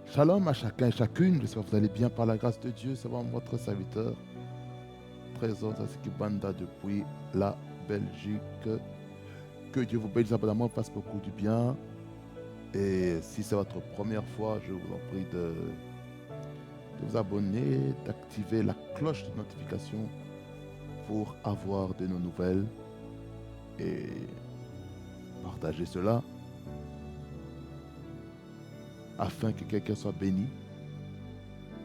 Shalom à chacun et chacune, j'espère que vous allez bien par la grâce de Dieu. C'est vraiment votre serviteur, présent à Sikibanda depuis la Belgique. Que Dieu vous bénisse abondamment, fasse beaucoup du bien. Et si c'est votre première fois, je vous en prie de vous abonner, d'activer la cloche de notification pour avoir de nos nouvelles et partager cela afin que quelqu'un soit béni.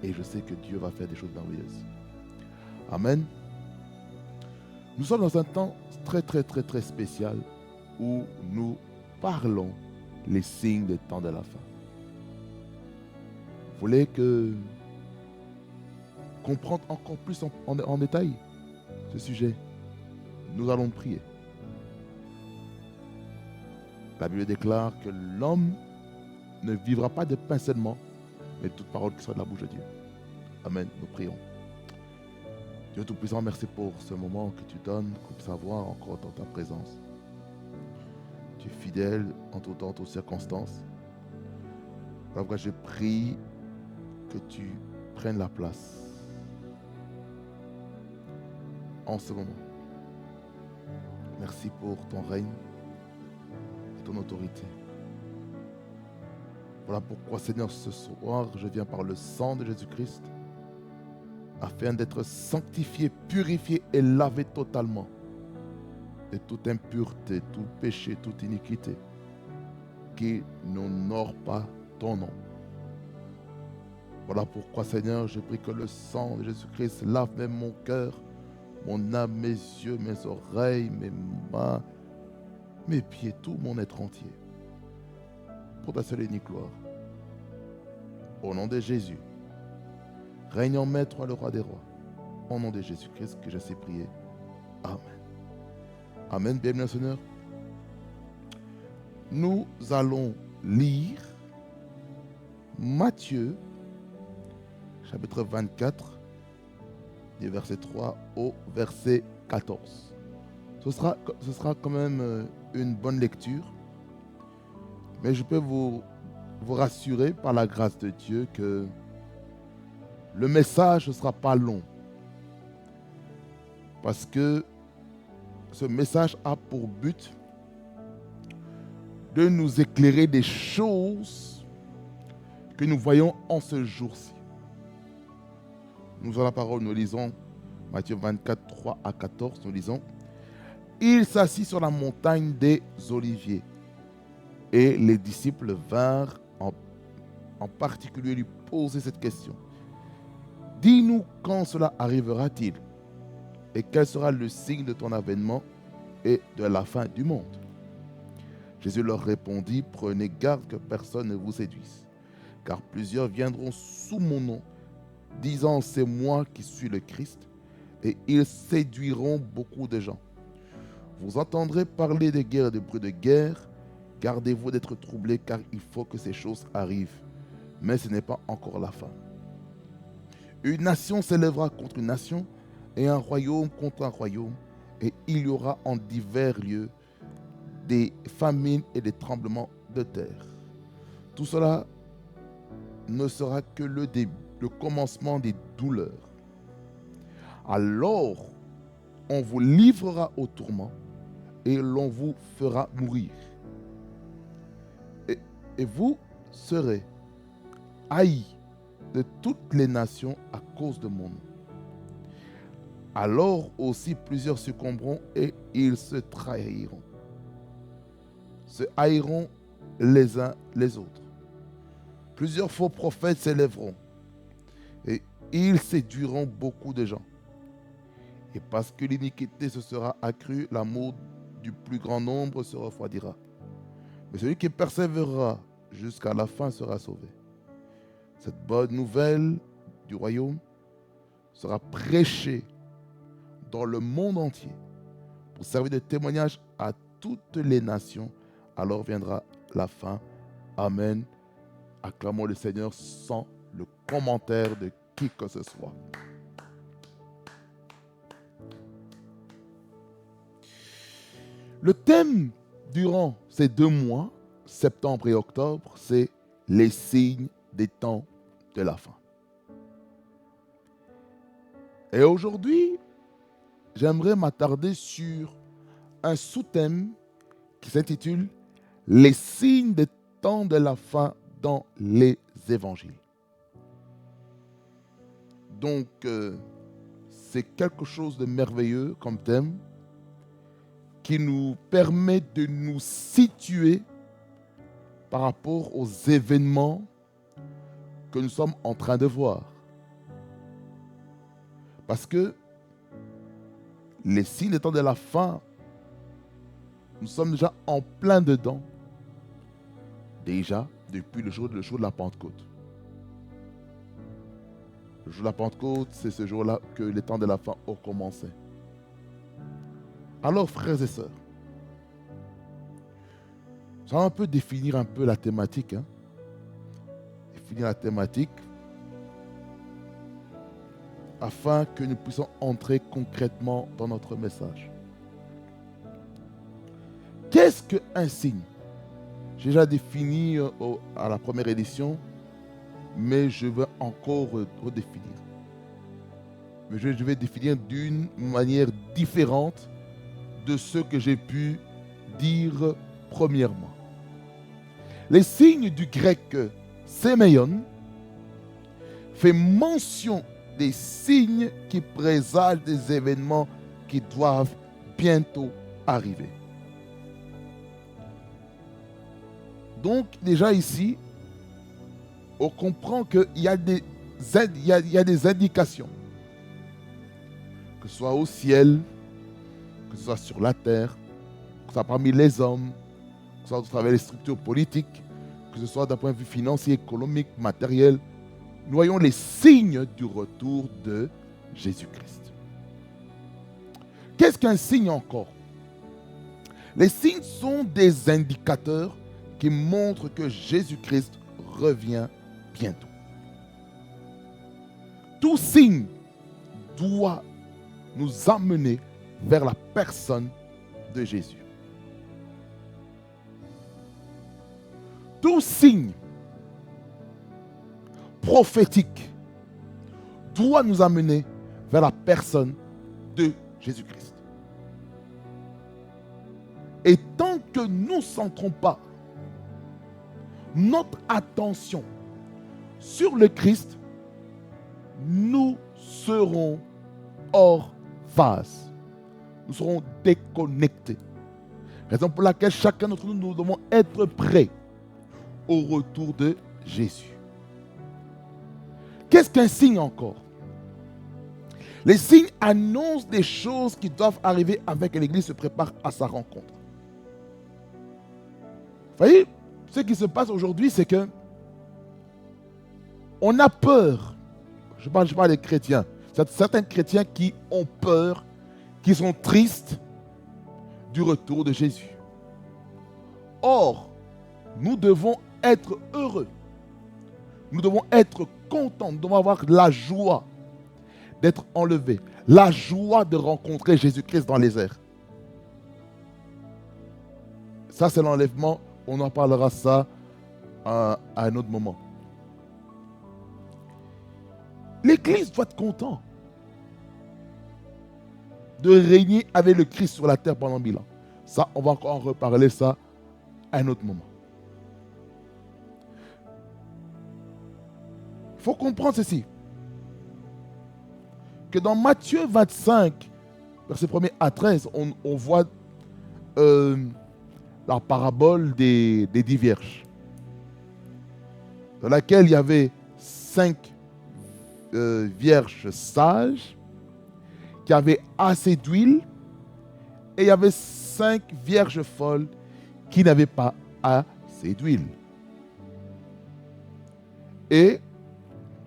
Et je sais que Dieu va faire des choses merveilleuses. Amen. Nous sommes dans un temps très spécial où nous parlons les signes des temps de la fin. Vous voulez comprendre encore plus en détail ce sujet? Nous allons prier. La Bible déclare que l'homme ne vivra pas de pain seulement, mais de toute parole qui soit de la bouche de Dieu. Amen. Nous prions. Dieu Tout-Puissant, merci pour ce moment que tu donnes, qu'on puisse avoir encore dans ta présence. Tu es fidèle en tout temps, en toutes circonstances. Voilà, je prie que tu prennes la place en ce moment. Merci pour ton règne et ton autorité. Voilà pourquoi, Seigneur, ce soir, je viens par le sang de Jésus-Christ afin d'être sanctifié, purifié et lavé totalement de toute impureté, tout péché, toute iniquité qui n'honore pas ton nom. Voilà pourquoi, Seigneur, je prie que le sang de Jésus-Christ lave même mon cœur, mon âme, mes yeux, mes oreilles, mes mains, mes pieds, tout mon être entier. Pour ta seule et unique gloire. Au nom de Jésus, règne en maître, toi le roi des rois. Au nom de Jésus-Christ que je sais prier. Amen. Amen. Bienvenue, Seigneur. Nous allons lire Matthieu, chapitre 24, du verset 3 au verset 14. Ce sera quand même une bonne lecture, mais je peux vous rassurer par la grâce de Dieu que le message ne sera pas long, parce que ce message a pour but de nous éclairer des choses que nous voyons en ce jour-ci. Nous avons la parole, nous lisons Matthieu 24, 3 à 14, nous lisons « Il s'assit sur la montagne des Oliviers, et les disciples vinrent en particulier lui poser cette question. Dis-nous quand cela arrivera-t-il, et quel sera le signe de ton avènement et de la fin du monde ?» Jésus leur répondit, « Prenez garde que personne ne vous séduise, car plusieurs viendront sous mon nom, disant, c'est moi qui suis le Christ, et ils séduiront beaucoup de gens. Vous entendrez parler de guerre et de bruit de guerre, gardez-vous d'être troublés, car il faut que ces choses arrivent, mais ce n'est pas encore la fin. Une nation s'élèvera contre une nation, et un royaume contre un royaume, et il y aura en divers lieux des famines et des tremblements de terre. Tout cela ne sera que le début, le commencement des douleurs. Alors, on vous livrera au tourment et l'on vous fera mourir. Et vous serez haïs de toutes les nations à cause de mon nom. Alors aussi plusieurs succomberont et ils se trahiront, se haïront les uns les autres. Plusieurs faux prophètes s'élèveront et ils séduiront beaucoup de gens. Et parce que l'iniquité se sera accrue, l'amour du plus grand nombre se refroidira. Mais celui qui persévérera jusqu'à la fin sera sauvé. Cette bonne nouvelle du royaume sera prêchée dans le monde entier pour servir de témoignage à toutes les nations. Alors viendra la fin. Amen. Acclamons le Seigneur sans le commentaire de qui que ce soit. Le thème durant ces 2 mois, septembre et octobre, c'est les signes des temps de la fin. Et aujourd'hui, j'aimerais m'attarder sur un sous-thème qui s'intitule « Les signes des temps de la fin dans les évangiles ». Donc, c'est quelque chose de merveilleux comme thème qui nous permet de nous situer par rapport aux événements que nous sommes en train de voir. Parce que les signes des temps de la fin, nous sommes déjà en plein dedans, déjà depuis le jour de la Pentecôte. Le jour de la Pentecôte, c'est ce jour-là que les temps de la fin ont commencé. Alors, frères et sœurs, ça va un peu définir un peu la thématique. Définir la thématique afin que nous puissions entrer concrètement dans notre message. Qu'est-ce qu'un signe? J'ai déjà défini à la première édition, mais je vais encore redéfinir. Mais je vais définir d'une manière différente de ce que j'ai pu dire premièrement. Les signes du grec séméon fait mention des signes qui présagent des événements qui doivent bientôt arriver. Donc déjà ici, on comprend qu'il y a des indications, que ce soit au ciel, que ce soit sur la terre, que ce soit parmi les hommes, que ce soit à travers les structures politiques, que ce soit d'un point de vue financier, économique, matériel. Nous voyons les signes du retour de Jésus-Christ. Qu'est-ce qu'un signe encore? Les signes sont des indicateurs qui montrent que Jésus-Christ revient bientôt. Tout signe doit nous amener vers la personne de Jésus. Tout signe prophétique doit nous amener vers la personne de Jésus-Christ. Et tant que nous ne centrons pas notre attention sur le Christ, nous serons hors phase. Nous serons déconnectés. Raison pour laquelle chacun d'entre nous, nous devons être prêts au retour de Jésus. Qu'est-ce qu'un signe encore? Les signes annoncent des choses qui doivent arriver avec que l'Église se prépare à sa rencontre. Vous voyez, ce qui se passe aujourd'hui, c'est que on a peur. Je parle des chrétiens. Certains chrétiens qui ont peur, qui sont tristes du retour de Jésus. Or, nous devons être heureux. Nous devons être contents. Nous devons avoir la joie d'être enlevés. La joie de rencontrer Jésus-Christ dans les airs. Ça, c'est l'enlèvement. On en parlera ça à un autre moment. L'Église doit être contente de régner avec le Christ sur la terre pendant 1000 ans. Ça, on va encore en reparler ça à un autre moment. Il faut comprendre ceci. Que dans Matthieu 25, verset 1er à 13, on voit la parabole des 10 vierges. Dans laquelle il y avait 5 vierges sages qui avaient assez d'huile et il y avait 5 vierges folles qui n'avaient pas assez d'huile. Et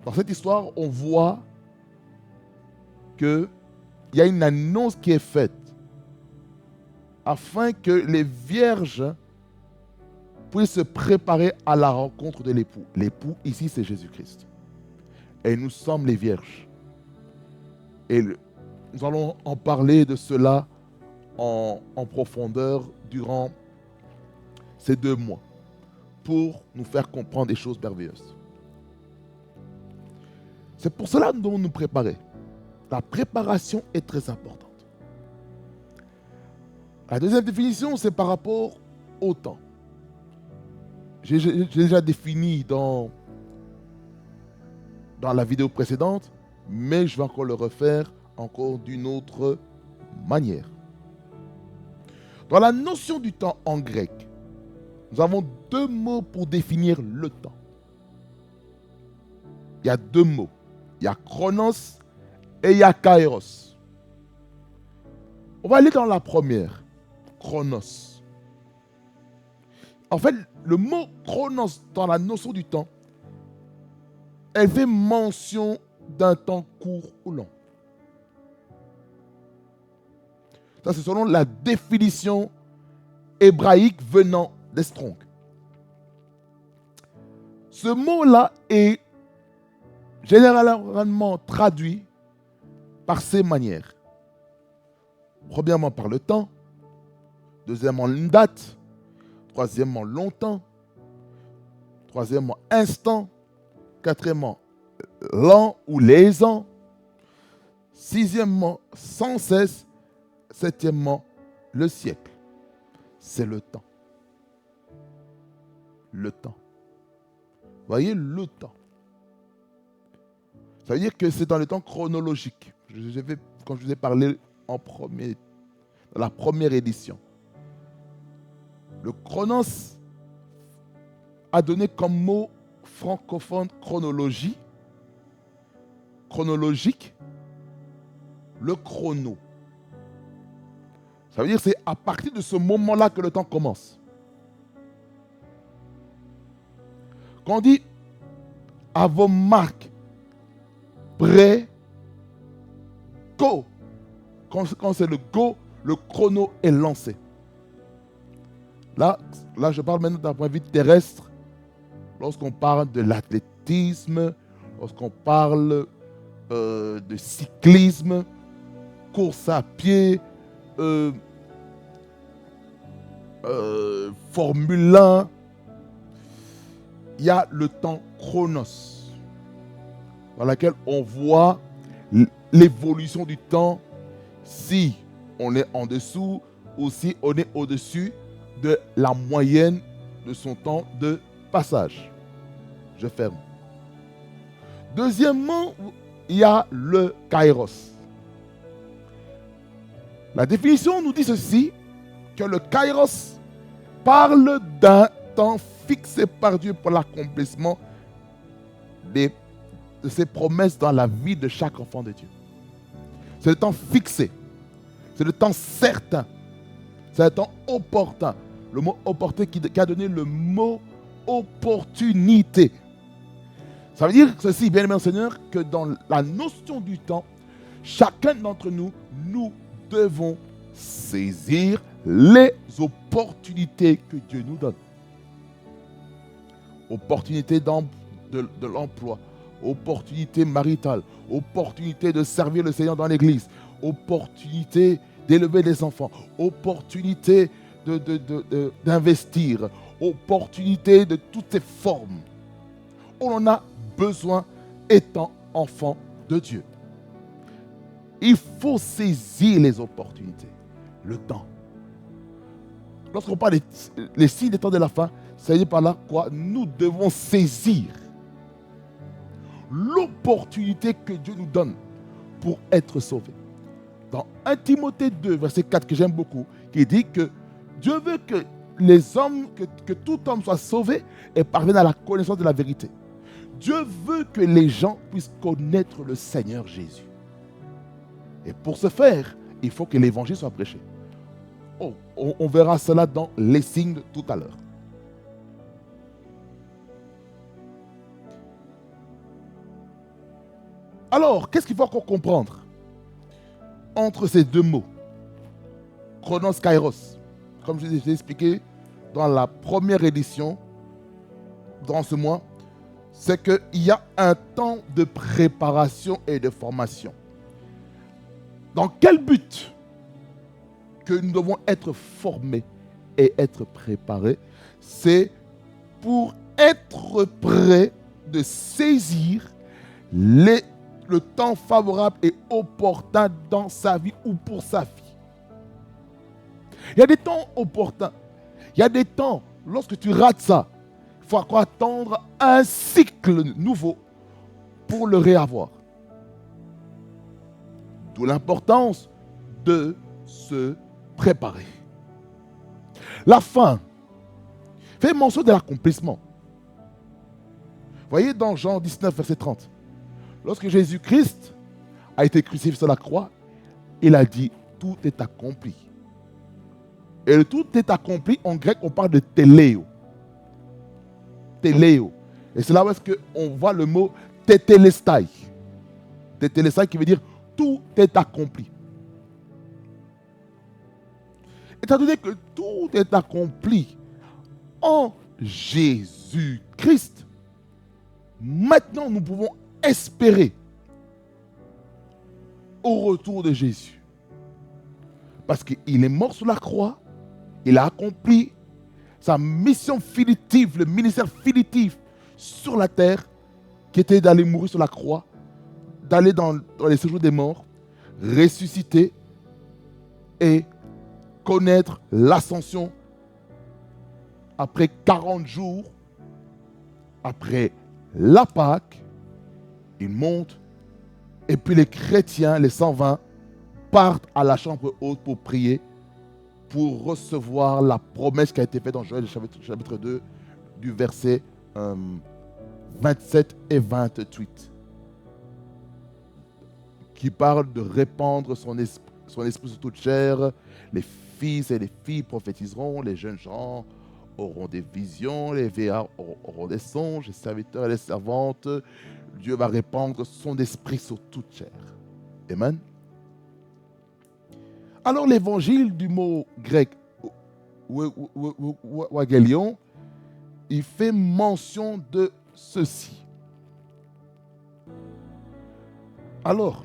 dans cette histoire, on voit qu'il y a une annonce qui est faite afin que les vierges puissent se préparer à la rencontre de l'époux. L'époux, ici, c'est Jésus-Christ. Et nous sommes les vierges. Et nous allons en parler de cela en profondeur durant ces 2 mois pour nous faire comprendre des choses merveilleuses. C'est pour cela que nous devons nous préparer. La préparation est très importante. La deuxième définition, c'est par rapport au temps. J'ai déjà défini dans la vidéo précédente, mais je vais encore le refaire encore d'une autre manière. Dans la notion du temps en grec, nous avons deux mots pour définir le temps. Il y a deux mots. Il y a chronos et il y a kairos. On va aller dans la première, chronos. En fait, le mot chronos dans la notion du temps, elle fait mention d'un temps court ou long. Ça, c'est selon la définition hébraïque venant des Strong. Ce mot-là est généralement traduit par ces manières. Premièrement, par le temps. Deuxièmement, une date. Troisièmement, longtemps. Troisièmement, instant. Quatrièmement, l'an ou les ans. Sixièmement, sans cesse. Septièmement, le siècle. C'est le temps. Le temps. Voyez, le temps. Ça veut dire que c'est dans le temps chronologique. Quand je vous ai parlé dans la première édition. Le chronos a donné comme mot francophone chronologie, chronologique, le chrono. Ça veut dire que c'est à partir de ce moment-là que le temps commence. Quand on dit à vos marques, prêt, go. Quand c'est le go, le chrono est lancé. Là, je parle maintenant d'un point de vue terrestre. Lorsqu'on parle de l'athlétisme, lorsqu'on parle de cyclisme, course à pied, Formule 1, il y a le temps chronos, dans lequel on voit l'évolution du temps, si on est en dessous ou si on est au-dessus de la moyenne de son temps de passage. Je ferme. Deuxièmement, il y a le kairos. La définition nous dit ceci, que le kairos parle d'un temps fixé par Dieu pour l'accomplissement de ses promesses dans la vie de chaque enfant de Dieu. C'est le temps fixé. C'est le temps certain. C'est le temps opportun. Le mot opportun qui a donné le mot opportunité. Ça veut dire ceci, bien aimé Seigneur, que dans la notion du temps, chacun d'entre nous, nous devons saisir les opportunités que Dieu nous donne. Opportunité de l'emploi, opportunité maritale, opportunité de servir le Seigneur dans l'église, opportunité d'élever des enfants, opportunité d'investir, opportunité de toutes ces formes. On en a besoin étant enfant de Dieu. Il faut saisir les opportunités, le temps. Lorsqu'on parle des signes des temps de la fin, ça veut dire par là quoi? Nous devons saisir l'opportunité que Dieu nous donne pour être sauvés. Dans 1 Timothée 2, verset 4, que j'aime beaucoup, qui dit que Dieu veut que les hommes, que tout homme soit sauvé et parvienne à la connaissance de la vérité. Dieu veut que les gens puissent connaître le Seigneur Jésus. Et pour ce faire, il faut que l'évangile soit prêché. Oh, on verra cela dans les signes de tout à l'heure. Alors, qu'est-ce qu'il faut encore comprendre entre ces deux mots? Chronos, kairos. Comme je vous ai expliqué dans la première édition, dans ce mois, c'est qu'il y a un temps de préparation et de formation. Dans quel but que nous devons être formés et être préparés? C'est pour être prêts de saisir le temps favorable et opportun dans sa vie ou pour sa vie. Il y a des temps opportuns. Il y a des temps, lorsque tu rates ça, il faut encore attendre un cycle nouveau pour le réavoir. D'où l'importance de se préparer. La fin fait mention de l'accomplissement. Voyez dans Jean 19, verset 30. Lorsque Jésus-Christ a été crucifié sur la croix, il a dit « tout est accompli ». Et le tout est accompli, en grec, on parle de téléo. Téléo. Et c'est là où est-ce qu'on voit le mot tétélestai. Tétélestai qui veut dire tout est accompli. Étant donné que tout est accompli en Jésus-Christ, maintenant nous pouvons espérer au retour de Jésus. Parce qu'il est mort sur la croix, il a accompli sa mission filitive, le ministère filitif sur la terre, qui était d'aller mourir sur la croix, d'aller dans les séjours des morts, ressusciter et connaître l'ascension après 40 jours, après la Pâque, il monte, et puis les chrétiens, les 120, partent à la chambre haute pour prier, pour recevoir la promesse qui a été faite dans Joël chapitre 2, du verset 27 et 28, qui parle de répandre son esprit sur toute chair. Les fils et les filles prophétiseront, les jeunes gens auront des visions, les vieillards auront des songes, les serviteurs et les servantes. Dieu va répandre son esprit sur toute chair. Amen. Alors l'évangile du mot grec Wagelion, il fait mention de ceci. Alors,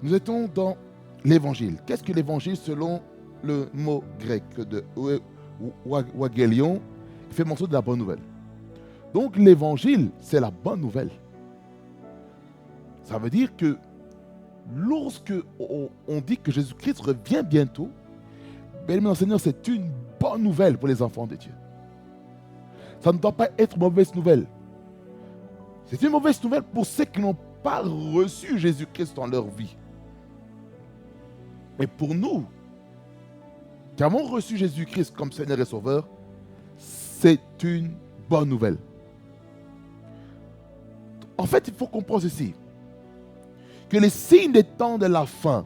nous étions dans l'évangile. Qu'est-ce que l'évangile selon le mot grec de Wagelion? Il fait mention de la bonne nouvelle. Donc l'évangile, c'est la bonne nouvelle. Ça veut dire que lorsque on dit que Jésus-Christ revient bientôt, bien Seigneur, c'est une bonne nouvelle pour les enfants de Dieu. Ça ne doit pas être une mauvaise nouvelle. C'est une mauvaise nouvelle pour ceux qui n'ont pas reçu Jésus-Christ dans leur vie. Et pour nous, qui avons reçu Jésus-Christ comme Seigneur et Sauveur, c'est une bonne nouvelle. En fait, il faut comprendre ceci, que les signes des temps de la fin,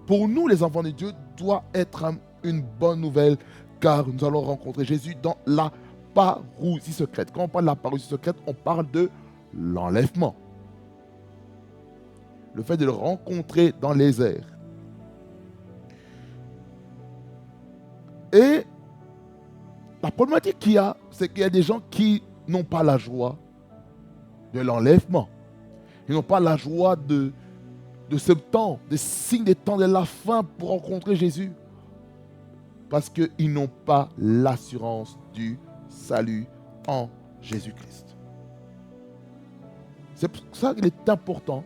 pour nous les enfants de Dieu, doit être une bonne nouvelle, car nous allons rencontrer Jésus dans la parousie secrète. Quand on parle de la parousie secrète, on parle de l'enlèvement. Le fait de le rencontrer dans les airs. Et la problématique qu'il y a, c'est qu'il y a des gens qui n'ont pas la joie de l'enlèvement. Ils n'ont pas la joie de ce temps, des signes des temps de la fin pour rencontrer Jésus. Parce qu'ils n'ont pas l'assurance du salut en Jésus-Christ. C'est pour ça qu'il est important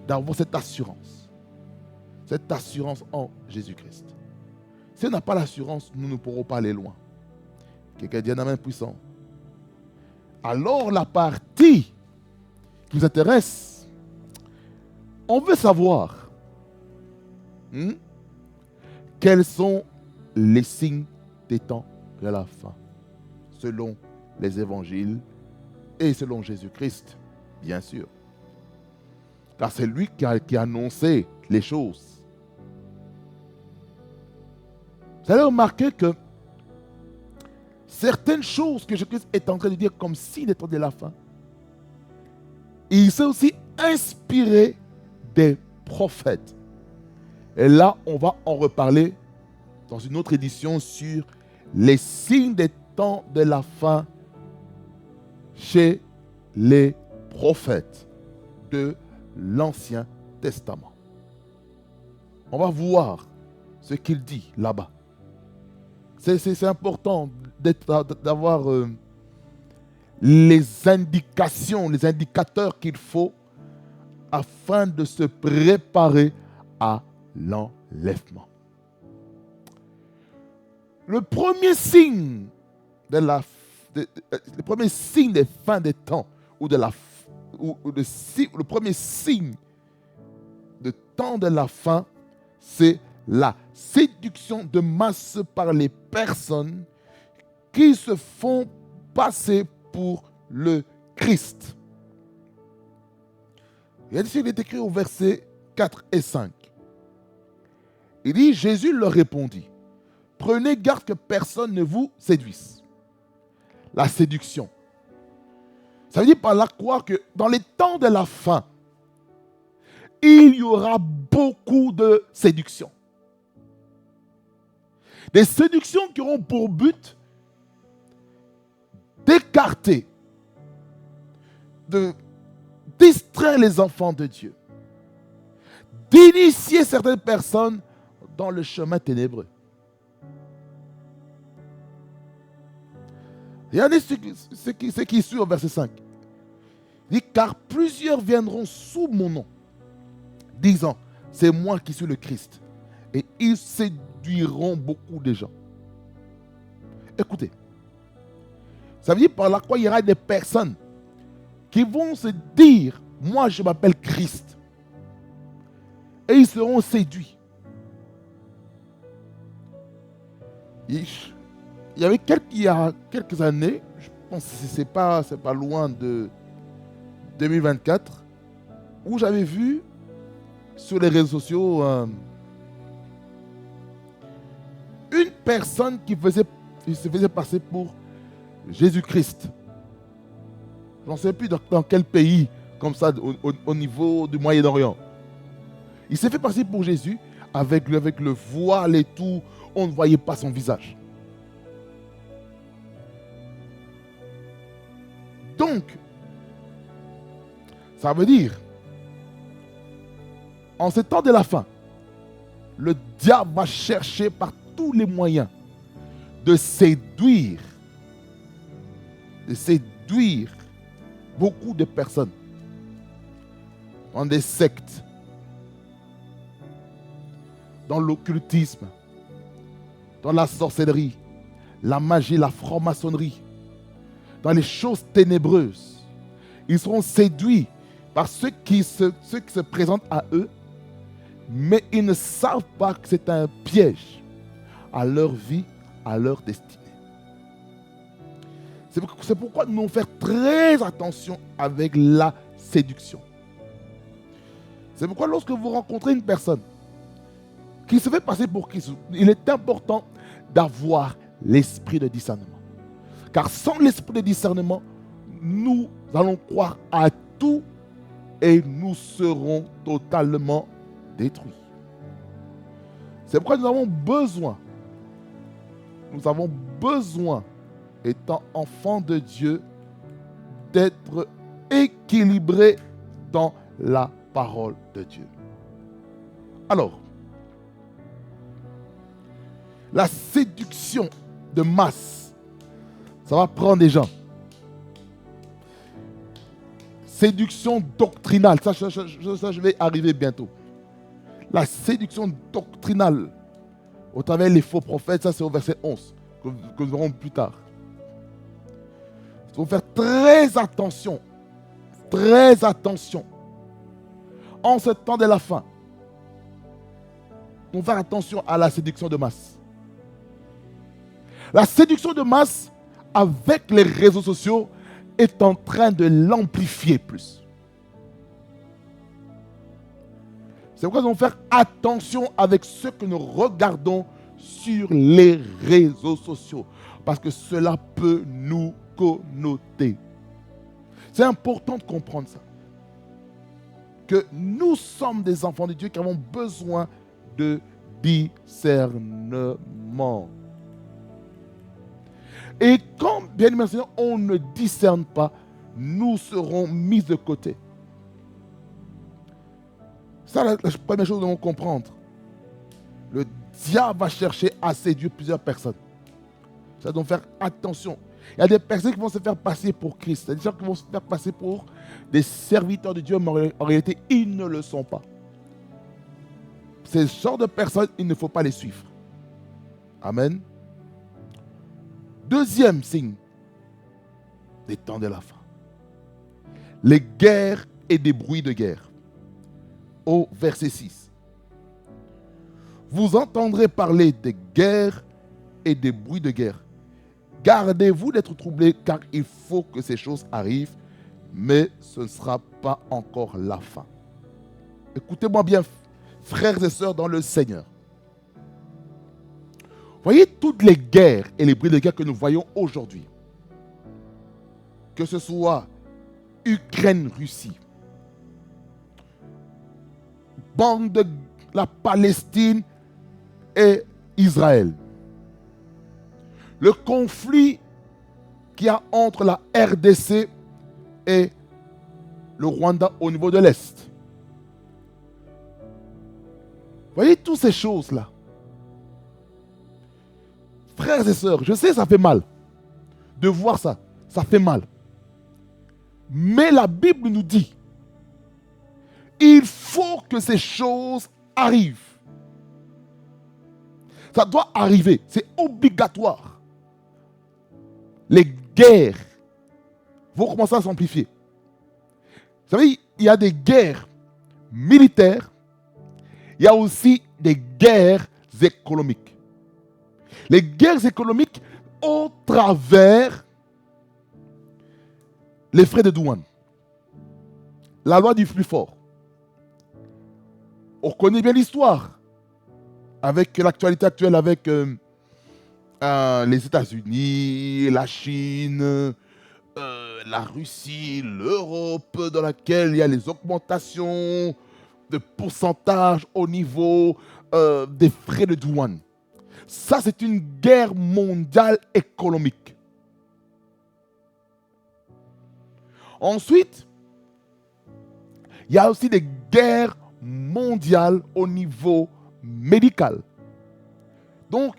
d'avoir cette assurance. Cette assurance en Jésus-Christ. Si on n'a pas l'assurance, nous ne pourrons pas aller loin. Quelqu'un dit un amen puissant. Alors la partie qui nous intéresse, on veut savoir quels sont les signes des temps de la fin, selon les évangiles et selon Jésus-Christ, bien sûr. Car c'est lui qui a annoncé les choses. Vous allez remarquer que certaines choses que Jésus-Christ est en train de dire comme signes des temps de la fin, il s'est aussi inspiré des prophètes. Et là, on va en reparler dans une autre édition sur les signes des temps de la fin chez les prophètes de l'Ancien Testament. On va voir ce qu'il dit là-bas. C'est important d'avoir les indications, les indicateurs qu'il faut afin de se préparer à l'enlèvement. Le premier signe le premier signe des fins des temps le premier signe de temps de la fin, c'est la séduction de masse par les personnes qui se font passer pour le Christ. Il est écrit au verset 4 et 5. Il dit, Jésus leur répondit, prenez garde que personne ne vous séduise. La séduction. Ça veut dire par là quoi que dans les temps de la fin, il y aura beaucoup de séductions. Des séductions qui auront pour but d'écarter, de distraire les enfants de Dieu, d'initier certaines personnes dans le chemin ténébreux. Regardez ce qui suit au verset 5. Il dit, car plusieurs viendront sous mon nom, disant, c'est moi qui suis le Christ. Et ils séduiront beaucoup de gens. Écoutez, ça veut dire par là quoi il y aura des personnes qui vont se dire, moi je m'appelle Christ. Et ils seront séduits. Il y a quelques années, je pense que c'est pas loin de 2024, où j'avais vu sur les réseaux sociaux une personne qui se faisait passer pour Jésus-Christ. Je ne sais plus dans quel pays, comme ça, au niveau du Moyen-Orient. Il s'est fait passer pour Jésus avec le voile et tout. On ne voyait pas son visage. Donc, ça veut dire, en ce temps de la fin, le diable va chercher par tous les moyens de séduire beaucoup de personnes dans des sectes, dans l'occultisme, dans la sorcellerie, la magie, la franc-maçonnerie, dans les choses ténébreuses. Ils seront séduits par ceux qui se présentent à eux, mais ils ne savent pas que c'est un piège à leur vie, à leur destinée. C'est pourquoi nous devons faire très attention avec la séduction. C'est pourquoi lorsque vous rencontrez une personne qui se fait passer pour Christ, il est important d'avoir l'esprit de discernement. Car sans l'esprit de discernement, nous allons croire à tout et nous serons totalement détruits. C'est pourquoi nous avons besoin, étant enfants de Dieu, d'être équilibrés dans la parole de Dieu. Alors, la séduction de masse, ça va prendre des gens. Séduction doctrinale, ça je vais arriver bientôt. La séduction doctrinale, au travers des faux prophètes, ça c'est au verset 11, que nous verrons plus tard. Il faut faire très attention, en ce temps de la fin. Il faut faire attention à la séduction de masse. La séduction de masse, avec les réseaux sociaux, est en train de l'amplifier plus. C'est pourquoi nous devons faire attention avec ce que nous regardons sur les réseaux sociaux. Parce que cela peut nous connoter. C'est important de comprendre ça. Que nous sommes des enfants de Dieu qui avons besoin de discernement. Et quand, bien évidemment, on ne discerne pas, nous serons mis de côté. Ça, la première chose que nous devons comprendre. Le diable va chercher à séduire plusieurs personnes. Ça doit faire attention. Il y a des personnes qui vont se faire passer pour Christ. Il y a des gens qui vont se faire passer pour des serviteurs de Dieu, mais en réalité, ils ne le sont pas. Ces genres de personnes, il ne faut pas les suivre. Amen. Deuxième signe des temps de la fin. Les guerres et des bruits de guerre. Au verset 6. Vous entendrez parler des guerres et des bruits de guerre. Gardez-vous d'être troublés, car il faut que ces choses arrivent, mais ce ne sera pas encore la fin. Écoutez-moi bien, frères et sœurs dans le Seigneur. Voyez toutes les guerres et les bruits de guerre que nous voyons aujourd'hui. Que ce soit Ukraine-Russie, bande de la Palestine et Israël. Le conflit qu'il y a entre la RDC et le Rwanda au niveau de l'Est. Voyez toutes ces choses-là. Frères et sœurs, je sais ça fait mal de voir ça. Ça fait mal. Mais la Bible nous dit, il faut que ces choses arrivent. Ça doit arriver. C'est obligatoire. Les guerres vont commencer à s'amplifier. Vous savez, il y a des guerres militaires. Il y a aussi des guerres économiques. Les guerres économiques au travers les frais de douane. La loi du plus fort. On connaît bien l'histoire. Avec l'actualité actuelle, avec les États-Unis, la Chine, la Russie, l'Europe, dans laquelle il y a les augmentations de pourcentage au niveau des frais de douane. Ça, c'est une guerre mondiale économique. Ensuite, il y a aussi des guerres mondiales au niveau médical. Donc,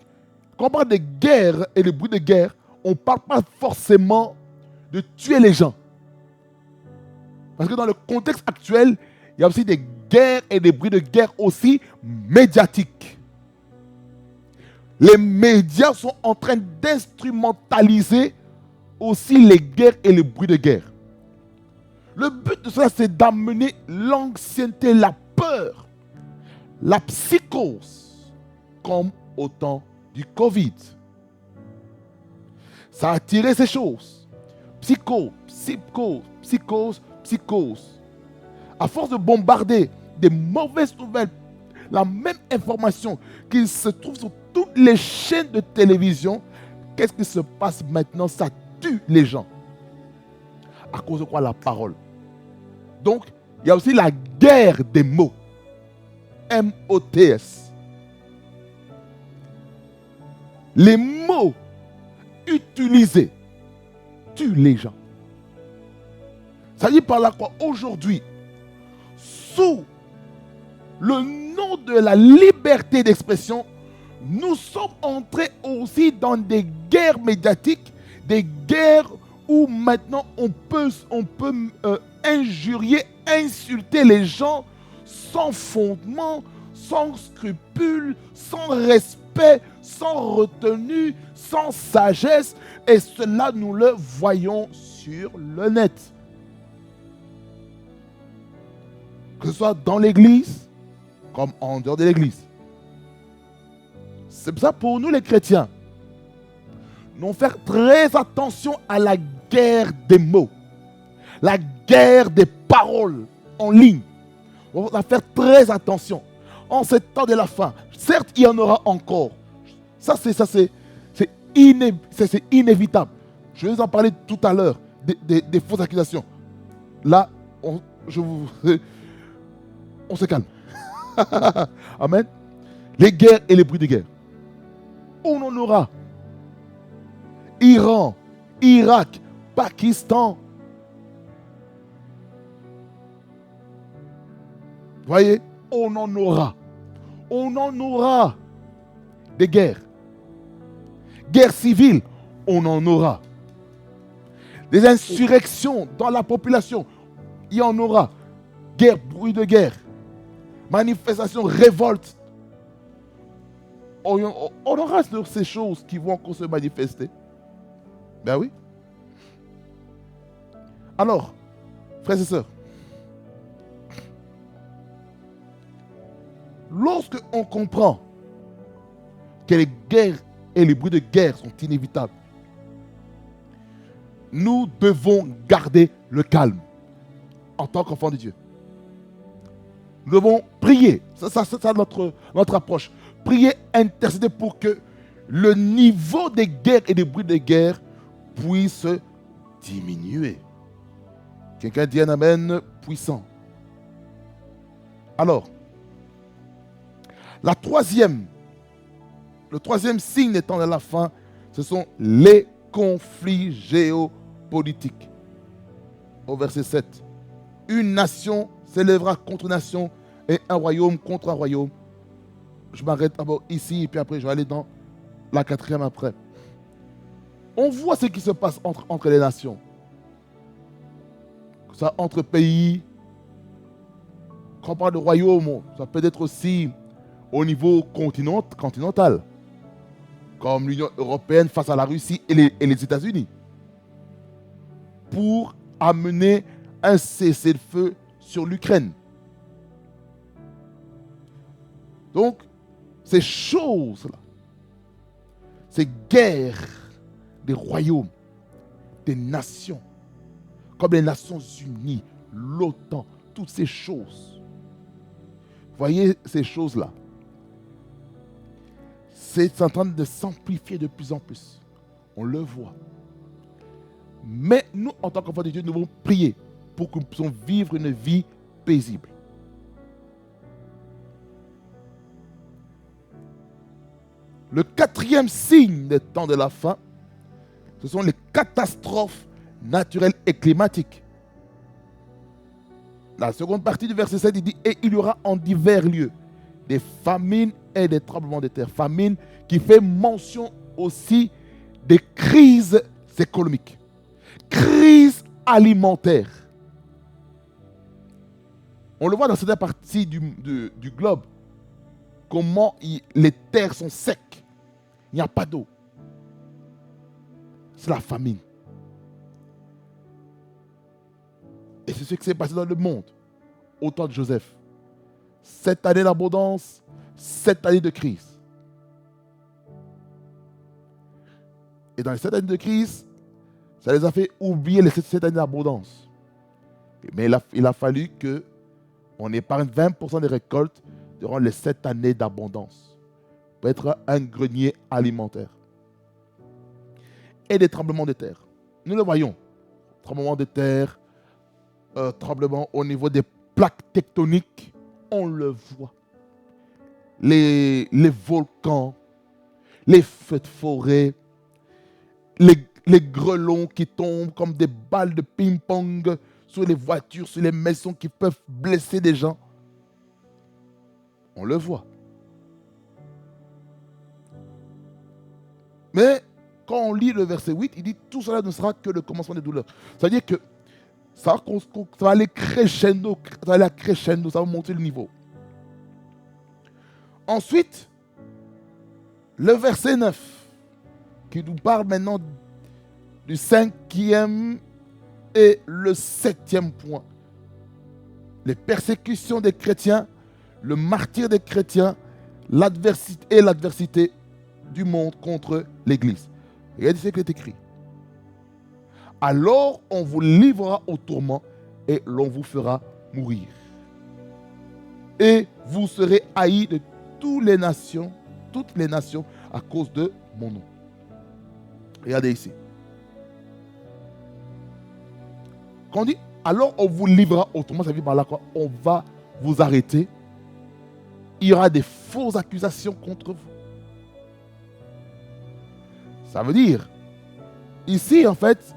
quand on parle de guerre et de bruit de guerre, on ne parle pas forcément de tuer les gens. Parce que dans le contexte actuel, il y a aussi des guerres et des bruits de guerre aussi médiatiques. Les médias sont en train d'instrumentaliser aussi les guerres et les bruits de guerre. Le but de cela, c'est d'amener l'anxiété, la peur, la psychose, comme au temps du Covid. Ça a attiré ces choses. Psychose. À force de bombarder des mauvaises nouvelles, la même information qui se trouve sur toutes les chaînes de télévision, qu'est-ce qui se passe maintenant? Ça tue les gens. À cause de quoi? La parole. Donc, il y a aussi la guerre des mots. M-O-T-S. Les mots utilisés tuent les gens. Ça dit par là quoi? Aujourd'hui, sous le nom de la liberté d'expression, nous sommes entrés aussi dans des guerres médiatiques, des guerres où maintenant on peut injurier, insulter les gens sans fondement, sans scrupule, sans respect, sans retenue, sans sagesse. Et cela, nous le voyons sur le net. Que ce soit dans l'église, comme en dehors de l'église. C'est pour ça, pour nous les chrétiens, nous devons faire très attention à la guerre des mots, la guerre des paroles en ligne. On va faire très attention. En ce temps de la fin, certes, il y en aura encore. Ça, c'est inévitable. Je vais vous en parler tout à l'heure, des fausses accusations. Là, on se calme. Amen. Les guerres et les bruits de guerre. On en aura. Iran, Irak, Pakistan. Voyez, on en aura. On en aura des guerres. Guerre civile, on en aura. des insurrections dans la population. Il y en aura. Guerre, bruit de guerre, manifestation, révolte. On aura ces choses qui vont encore se manifester. Ben oui. Alors, frères et sœurs, lorsque on comprend que les guerres et les bruits de guerre sont inévitables, nous devons garder le calme en tant qu'enfants de Dieu. Nous devons prier. C'est notre approche. Prier, intercéder pour que le niveau des guerres et des bruits de guerre puisse diminuer. Quelqu'un dit un amen puissant. Alors, le troisième signe étant à la fin, ce sont les conflits géopolitiques. Au verset 7. Une nation s'élèvera contre nation et un royaume contre un royaume. Je m'arrête d'abord ici et puis après je vais aller dans la quatrième après. On voit ce qui se passe entre les nations. Ça, entre pays. Quand on parle de royaume, ça peut être aussi au niveau continental. Comme l'Union européenne face à la Russie et les États-Unis. Pour amener un cessez-le-feu sur l'Ukraine. Donc, ces choses-là, ces guerres des royaumes, des nations, comme les Nations Unies, l'OTAN, toutes ces choses. Voyez ces choses-là. C'est en train de s'amplifier de plus en plus. On le voit. Mais nous, en tant qu'enfants de Dieu, nous devons prier pour que nous puissions vivre une vie paisible. Le quatrième signe des temps de la fin, ce sont les catastrophes naturelles et climatiques. La seconde partie du verset 7, il dit « Et il y aura en divers lieux des famines et des tremblements de terre. » Famine qui fait mention aussi des crises économiques, crises alimentaires. On le voit dans certaines parties du globe, comment les terres sont secs. Il n'y a pas d'eau. C'est la famine. Et c'est ce qui s'est passé dans le monde au temps de Joseph. 7 années d'abondance, 7 années de crise. Et dans les 7 années de crise, ça les a fait oublier les 7 années d'abondance. Mais il a fallu qu'on épargne 20% des récoltes durant les 7 années d'abondance pour être un grenier alimentaire. Et des tremblements de terre. Nous le voyons. Tremblements de terre, tremblements au niveau des plaques tectoniques, on le voit. Les volcans, les feux de forêt, les grêlons qui tombent comme des balles de ping-pong sur les voitures, sur les maisons qui peuvent blesser des gens. On le voit. Mais quand on lit le verset 8, il dit tout cela ne sera que le commencement des douleurs. C'est-à-dire que ça va aller crescendo, ça va monter le niveau. Ensuite, le verset 9, qui nous parle maintenant du 5e et le 7e point. Les persécutions des chrétiens, le martyre des chrétiens, l'adversité du monde contre l'Église. Regardez ce qui est écrit. Alors on vous livrera au tourment et l'on vous fera mourir. Et vous serez haïs de toutes les nations à cause de mon nom. Regardez ici. Quand on dit alors on vous livrera au tourment, ça veut dire par là quoi? On va vous arrêter. Il y aura des fausses accusations contre vous. Ça veut dire, ici en fait,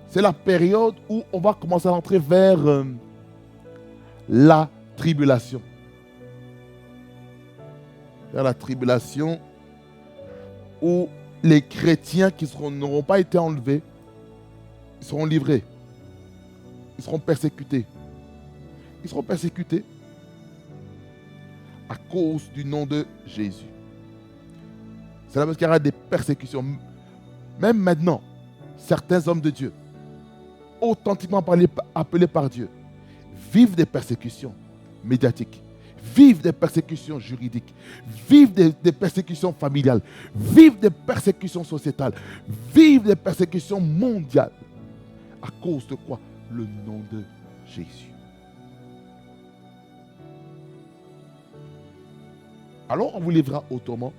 c'est la période où on va commencer à entrer vers la tribulation. Vers la tribulation où les chrétiens qui n'auront pas été enlevés Ils seront livrés. Ils seront persécutés. Ils seront persécutés à cause du nom de Jésus. C'est là parce qu'il y aura des persécutions. Même maintenant, certains hommes de Dieu, authentiquement appelés par Dieu, vivent des persécutions médiatiques, vivent des persécutions juridiques, vivent des persécutions familiales, vivent des persécutions sociétales, vivent des persécutions mondiales. À cause de quoi? Le nom de Jésus. Alors on vous livrera au tourment.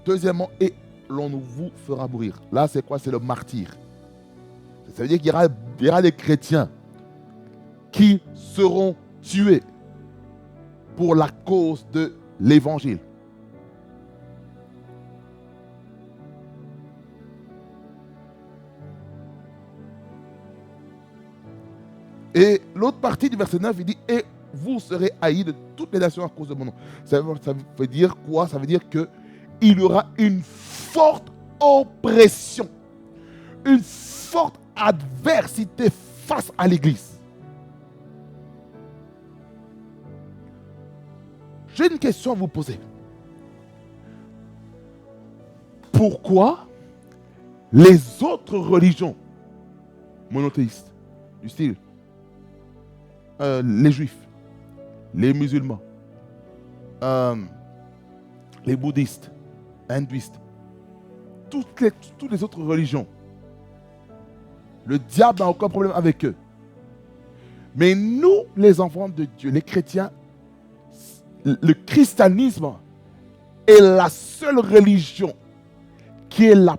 Deuxièmement, et l'on vous fera mourir. Là, c'est quoi? C'est le martyr. Ça veut dire qu'il y aura des chrétiens qui seront tués pour la cause de l'évangile. Et l'autre partie du verset 9, il dit, et vous serez haïs de toutes les nations à cause de mon nom. Ça veut dire quoi? Ça veut dire qu'il y aura une forte oppression, une forte adversité face à l'Église. J'ai une question à vous poser. Pourquoi les autres religions monothéistes, du style les juifs, les musulmans, les bouddhistes, hindouistes, toutes les autres religions, le diable n'a aucun problème avec eux. Mais nous, les enfants de Dieu, les chrétiens, le christianisme est la seule religion qui est la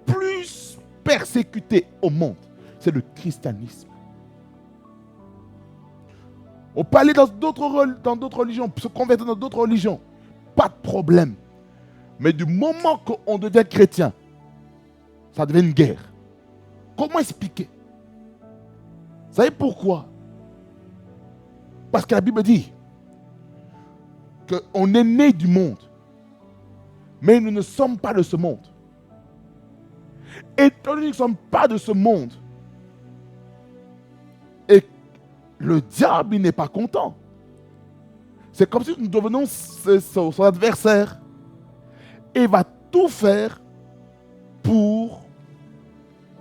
plus persécutée au monde. C'est le christianisme. On peut aller dans d'autres religions, se convertir dans d'autres religions. Pas de problème. Mais du moment qu'on devient chrétien, ça devient une guerre. Comment expliquer? Vous savez pourquoi? Parce que la Bible dit qu'on est né du monde, mais nous ne sommes pas de ce monde. Étant donné que nous ne sommes pas de ce monde, et le diable n'est pas content. C'est comme si nous devenions son adversaire. Et il va tout faire pour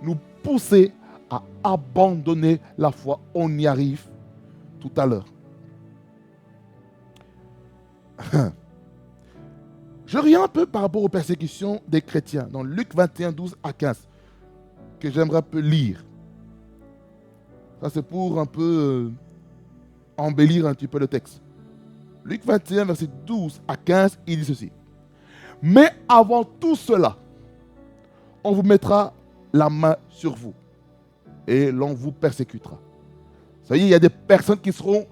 nous pousser à abandonner la foi. On y arrive tout à l'heure. Je reviens un peu par rapport aux persécutions des chrétiens dans Luc 21, 12 à 15, que j'aimerais un peu lire. Ça, c'est pour un peu embellir un petit peu le texte. Luc 21, verset 12 à 15, il dit ceci. Mais avant tout cela, on vous mettra la main sur vous et l'on vous persécutera. Ça y est, il y a des personnes qui seront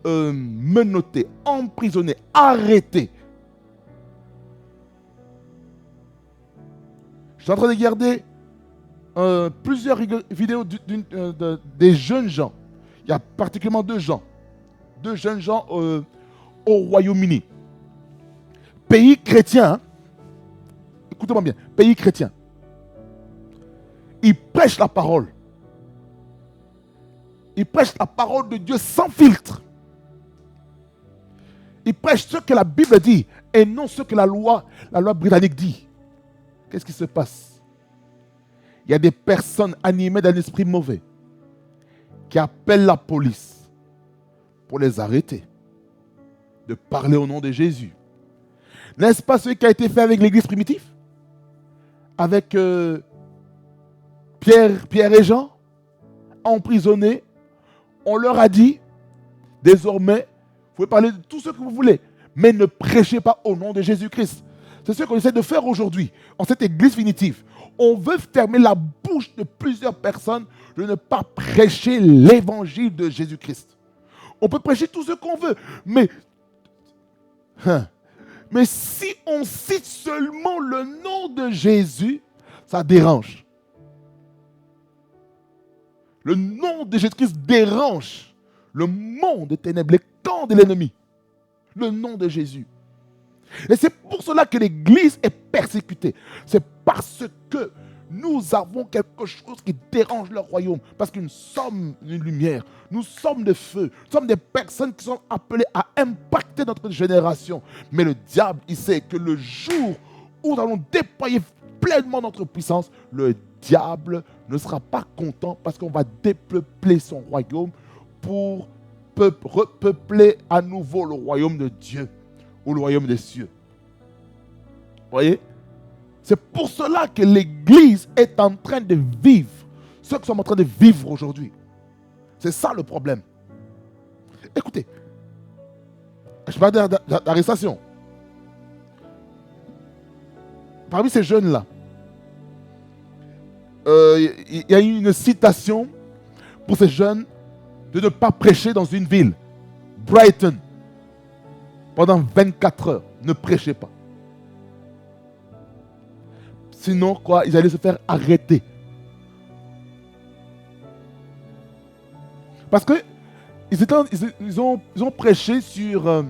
menottées, emprisonnées, arrêtées. Je suis en train de regarder plusieurs vidéos des jeunes gens. Il y a particulièrement deux jeunes gens au Royaume-Uni. Pays chrétien, hein? Écoutez-moi bien, pays chrétien. Ils prêchent la parole. Ils prêchent la parole de Dieu sans filtre. Ils prêchent ce que la Bible dit et non ce que la loi britannique dit. Qu'est-ce qui se passe? Il y a des personnes animées d'un esprit mauvais qui appellent la police pour les arrêter de parler au nom de Jésus. N'est-ce pas ce qui a été fait avec l'église primitive? Avec Pierre et Jean, emprisonnés. On leur a dit, désormais, vous pouvez parler de tout ce que vous voulez, mais ne prêchez pas au nom de Jésus-Christ. C'est ce qu'on essaie de faire aujourd'hui, en cette église primitive. On veut fermer la bouche de plusieurs personnes de ne pas prêcher l'évangile de Jésus-Christ. On peut prêcher tout ce qu'on veut, mais si on cite seulement le nom de Jésus, ça dérange. Le nom de Jésus-Christ dérange le monde des ténèbres, les camps de l'ennemi. Le nom de Jésus. Et c'est pour cela que l'Église est persécutée. C'est parce que Nous avons quelque chose qui dérange le royaume parce que nous sommes une lumière, nous sommes des feux, nous sommes des personnes qui sont appelées à impacter notre génération. Mais le diable, il sait que le jour où nous allons déployer pleinement notre puissance, le diable ne sera pas content parce qu'on va dépeupler son royaume pour repeupler à nouveau le royaume de Dieu ou le royaume des cieux. Vous voyez? C'est pour cela que l'Église est en train de vivre ce que nous sommes en train de vivre aujourd'hui. C'est ça le problème. Écoutez, je parle d'arrestation. Parmi ces jeunes-là, il y a eu une citation pour ces jeunes de ne pas prêcher dans une ville. Brighton. Pendant 24 heures, ne prêchez pas. Sinon, quoi, ils allaient se faire arrêter. Parce que ils ont prêché sur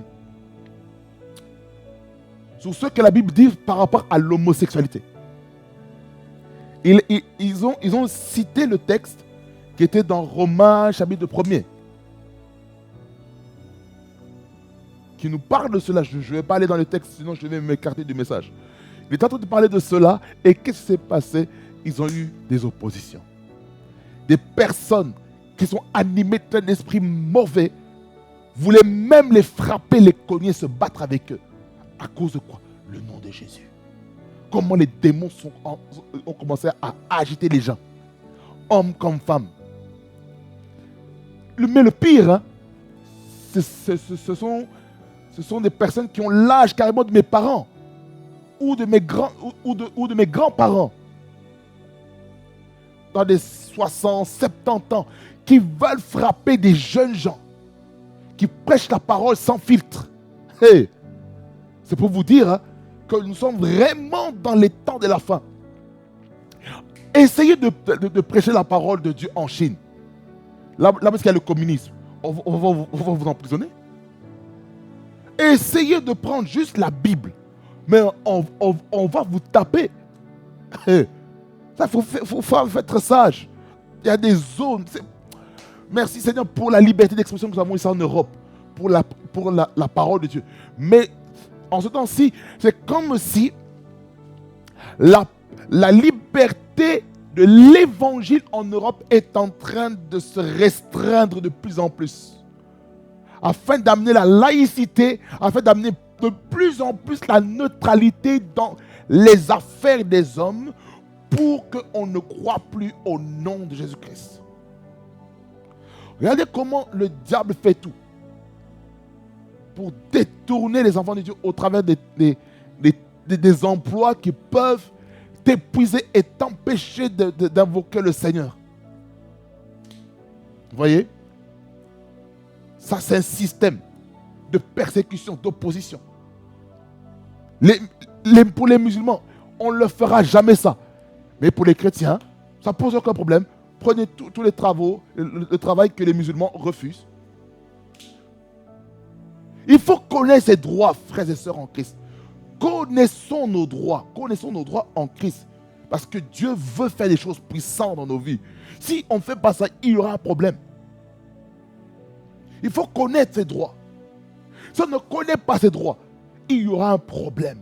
ce que la Bible dit par rapport à l'homosexualité. Ils ont cité le texte qui était dans Romains chapitre 1er, qui nous parle de cela. Je ne vais pas aller dans le texte, sinon je vais m'écarter du message. Il est en train de parler de cela, et qu'est-ce qui s'est passé? Ils ont eu des oppositions. Des personnes qui sont animées d'un esprit mauvais voulaient même les frapper, les cogner, se battre avec eux. À cause de quoi? Le nom de Jésus. Comment les démons ont commencé à agiter les gens, hommes comme femmes. Mais le pire, hein, ce sont des personnes qui ont l'âge carrément de mes parents ou de mes grands-parents, dans des 60, 70 ans, qui veulent frapper des jeunes gens, qui prêchent la parole sans filtre. Hey, c'est pour vous dire, hein, que nous sommes vraiment dans les temps de la fin. Essayez de prêcher la parole de Dieu en Chine. Là parce qu'il y a le communisme, on va vous emprisonner. Essayez de prendre juste la Bible, mais on va vous taper. Il faut être sage. Il y a des zones. Merci Seigneur pour la liberté d'expression que nous avons ici en Europe, pour la parole de Dieu. Mais en ce temps-ci, c'est comme si la liberté de l'évangile en Europe est en train de se restreindre de plus en plus, afin d'amener la laïcité, afin d'amener de plus en plus la neutralité dans les affaires des hommes, pour qu'on ne croie plus au nom de Jésus-Christ. Regardez comment le diable fait tout pour détourner les enfants de Dieu au travers des emplois qui peuvent t'épuiser et t'empêcher d'invoquer le Seigneur. Vous voyez? Ça, c'est un système de persécution, d'opposition. Pour les musulmans, on ne leur fera jamais ça. Mais pour les chrétiens, ça ne pose aucun problème. Prenez tous les travaux, le travail que les musulmans refusent. Il faut connaître ses droits, frères et sœurs en Christ. Connaissons nos droits en Christ. Parce que Dieu veut faire des choses puissantes dans nos vies. Si on ne fait pas ça, il y aura un problème. Il faut connaître ses droits. Si on ne connaît pas ses droits, il y aura un problème.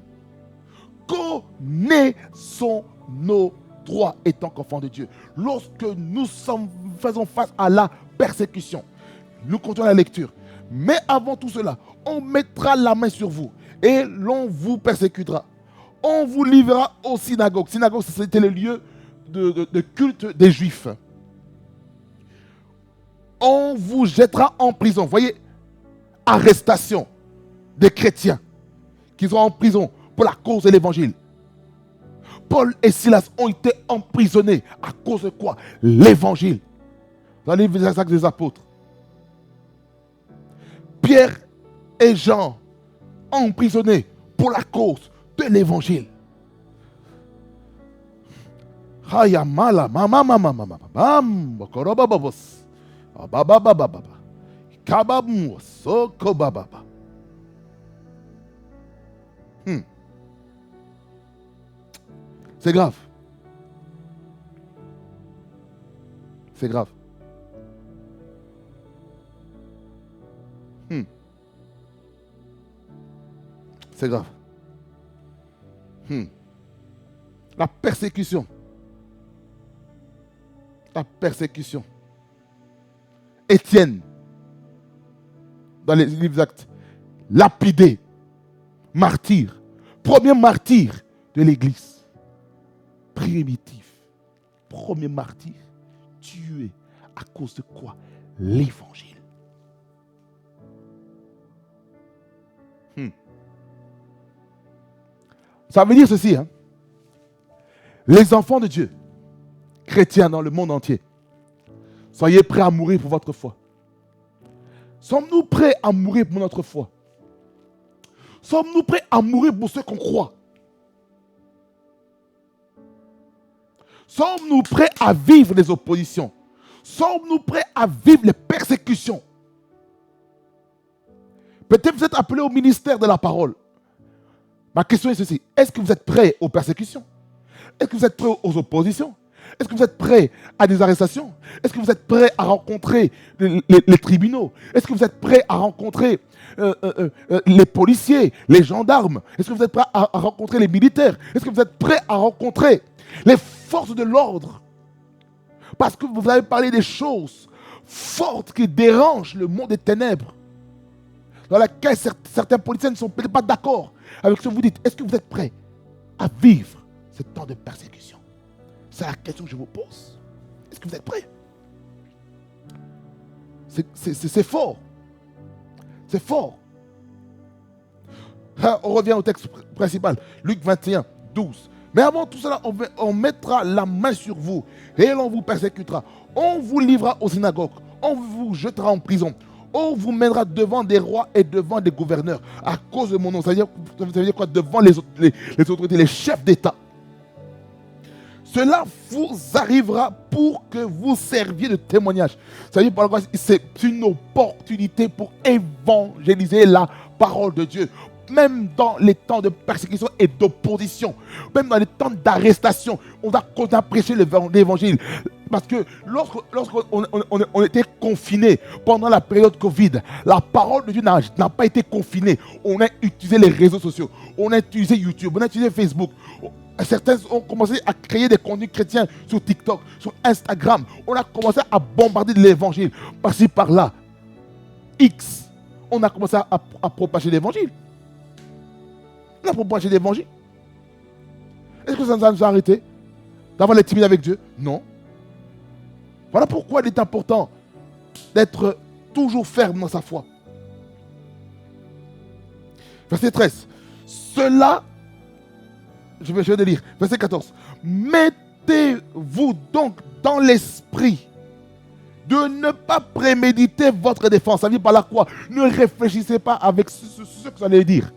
Connaissons nos droits étant qu'enfants de Dieu. Lorsque nous faisons face à la persécution, nous continuons la lecture. Mais avant tout cela, on mettra la main sur vous et l'on vous persécutera. On vous livrera aux synagogues. Synagogue, c'était le lieu de culte des Juifs. On vous jettera en prison. Vous voyez, arrestation des chrétiens qui sont en prison pour la cause de l'évangile. Paul et Silas ont été emprisonnés à cause de quoi? L'évangile. Dans les livre des Actes des Apôtres. Pierre et Jean emprisonnés pour la cause de l'évangile. C'est grave. C'est grave. C'est grave. La persécution. La persécution. Étienne, dans les livres d'Actes, lapidé, martyr, premier martyr de l'Église. Primitif. Premier martyr, tué à cause de quoi? L'Évangile. Ça veut dire ceci, hein? Les enfants de Dieu, chrétiens dans le monde entier, soyez prêts à mourir pour votre foi. Sommes-nous prêts à mourir pour notre foi? Sommes-nous prêts à mourir pour ce qu'on croit? Sommes-nous prêts à vivre les oppositions? Sommes-nous prêts à vivre les persécutions? Peut-être vous êtes appelé au ministère de la parole. Ma question est ceci. Est-ce que vous êtes prêts aux persécutions? Est-ce que vous êtes prêts aux oppositions? Est-ce que vous êtes prêts à des arrestations? Est-ce que vous êtes prêts à rencontrer les tribunaux? Est-ce que vous êtes prêts à rencontrer les policiers, les gendarmes? Est-ce que vous êtes prêts à rencontrer les militaires? Est-ce que vous êtes prêts à rencontrer les forces de l'ordre? Parce que vous avez parlé des choses fortes qui dérangent le monde des ténèbres, dans laquelle certains policiers ne sont peut-être pas d'accord avec ce que vous dites. Est-ce que vous êtes prêts à vivre ce temps de persécution? C'est la question que je vous pose. Est-ce que vous êtes prêts? C'est fort. C'est fort. On revient au texte principal. Luc 21, 12. Mais avant tout cela, on mettra la main sur vous et l'on vous persécutera. On vous livrera aux synagogues. On vous jettera en prison. On vous mènera devant des rois et devant des gouverneurs à cause de mon nom. Ça veut dire quoi? Devant les autorités, les chefs d'État. Cela vous arrivera pour que vous serviez de témoignage. Ça veut dire par quoi? C'est une opportunité pour évangéliser la parole de Dieu. Même dans les temps de persécution et d'opposition, même dans les temps d'arrestation, on a prêché l'évangile. Parce que lorsqu'on était confinés pendant la période Covid, la parole de Dieu n'a pas été confinée. On a utilisé les réseaux sociaux, on a utilisé YouTube, on a utilisé Facebook. Certains ont commencé à créer des contenus chrétiens sur TikTok, sur Instagram. On a commencé à bombarder de l'évangile par-ci, par-là. X, on a commencé à propager l'évangile. On a propagé l'évangile. Est-ce que ça nous a arrêté d'avoir l'intimité avec Dieu? Non. Voilà pourquoi il est important d'être toujours ferme dans sa foi. Verset 13. Cela, je vais lire. Verset 14. Mettez-vous donc dans l'esprit de ne pas préméditer votre défense. Ça veut dire par là quoi? Ne réfléchissez pas avec ce que vous allez dire.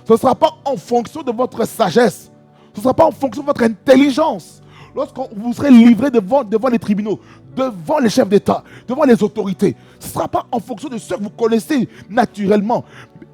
Ce ne sera pas en fonction de votre sagesse. Ce ne sera pas en fonction de votre intelligence. Lorsque vous serez livré devant les tribunaux, devant les chefs d'État, devant les autorités, ce ne sera pas en fonction de ce que vous connaissez naturellement.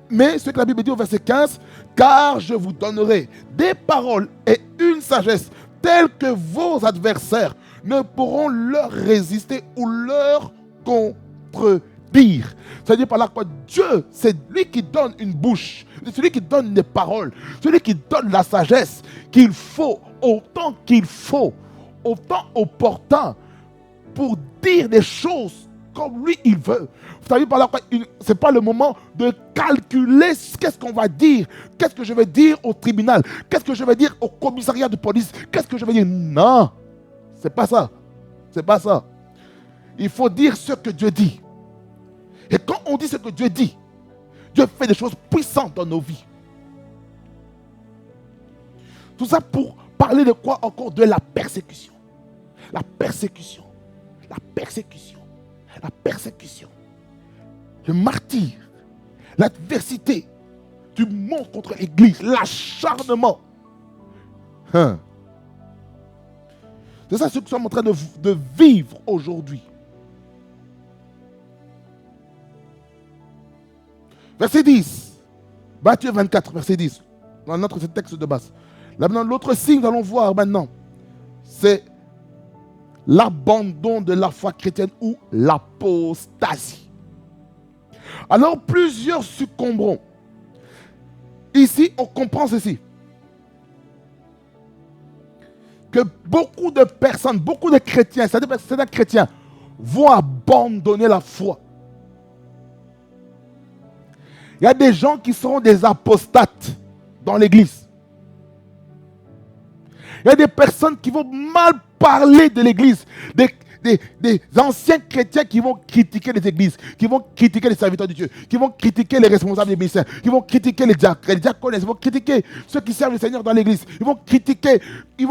Mais ce que la Bible dit au verset 15, car je vous donnerai des paroles et une sagesse telles que vos adversaires ne pourront leur résister ou leur contredire. C'est-à-dire par là quoi? Dieu, c'est lui qui donne une bouche, c'est celui qui donne des paroles, celui qui donne la sagesse qu'il faut, autant qu'il faut, autant opportun pour dire des choses comme lui il veut. Vous savez par là quoi? Ce n'est pas le moment de calculer qu'est-ce qu'on va dire, qu'est-ce que je vais dire au tribunal, qu'est-ce que je vais dire au commissariat de police, qu'est-ce que je vais dire. Non, c'est pas ça. C'est pas ça. Il faut dire ce que Dieu dit. Et quand on dit ce que Dieu dit, Dieu fait des choses puissantes dans nos vies. Tout ça pour parler de quoi encore? De la persécution. La persécution. La persécution. La persécution. Le martyre. L'adversité du monde contre l'Église. L'acharnement. C'est ça ce que nous sommes en train de vivre aujourd'hui. Verset 10. Matthieu 24, verset 10. Dans notre texte de base. Là maintenant, l'autre signe que nous allons voir maintenant, c'est l'abandon de la foi chrétienne ou l'apostasie. Alors plusieurs succomberont. Ici, on comprend ceci. Que beaucoup de personnes, beaucoup de chrétiens, certains chrétiens vont abandonner la foi. Il y a des gens qui seront des apostates dans l'église. Il y a des personnes qui vont mal parler de l'église. Des anciens chrétiens qui vont critiquer les églises, qui vont critiquer les serviteurs de Dieu, qui vont critiquer les responsables des ministères, qui vont critiquer les diacres, ils vont critiquer ceux qui servent le Seigneur dans l'église. Ils vont critiquer. Ils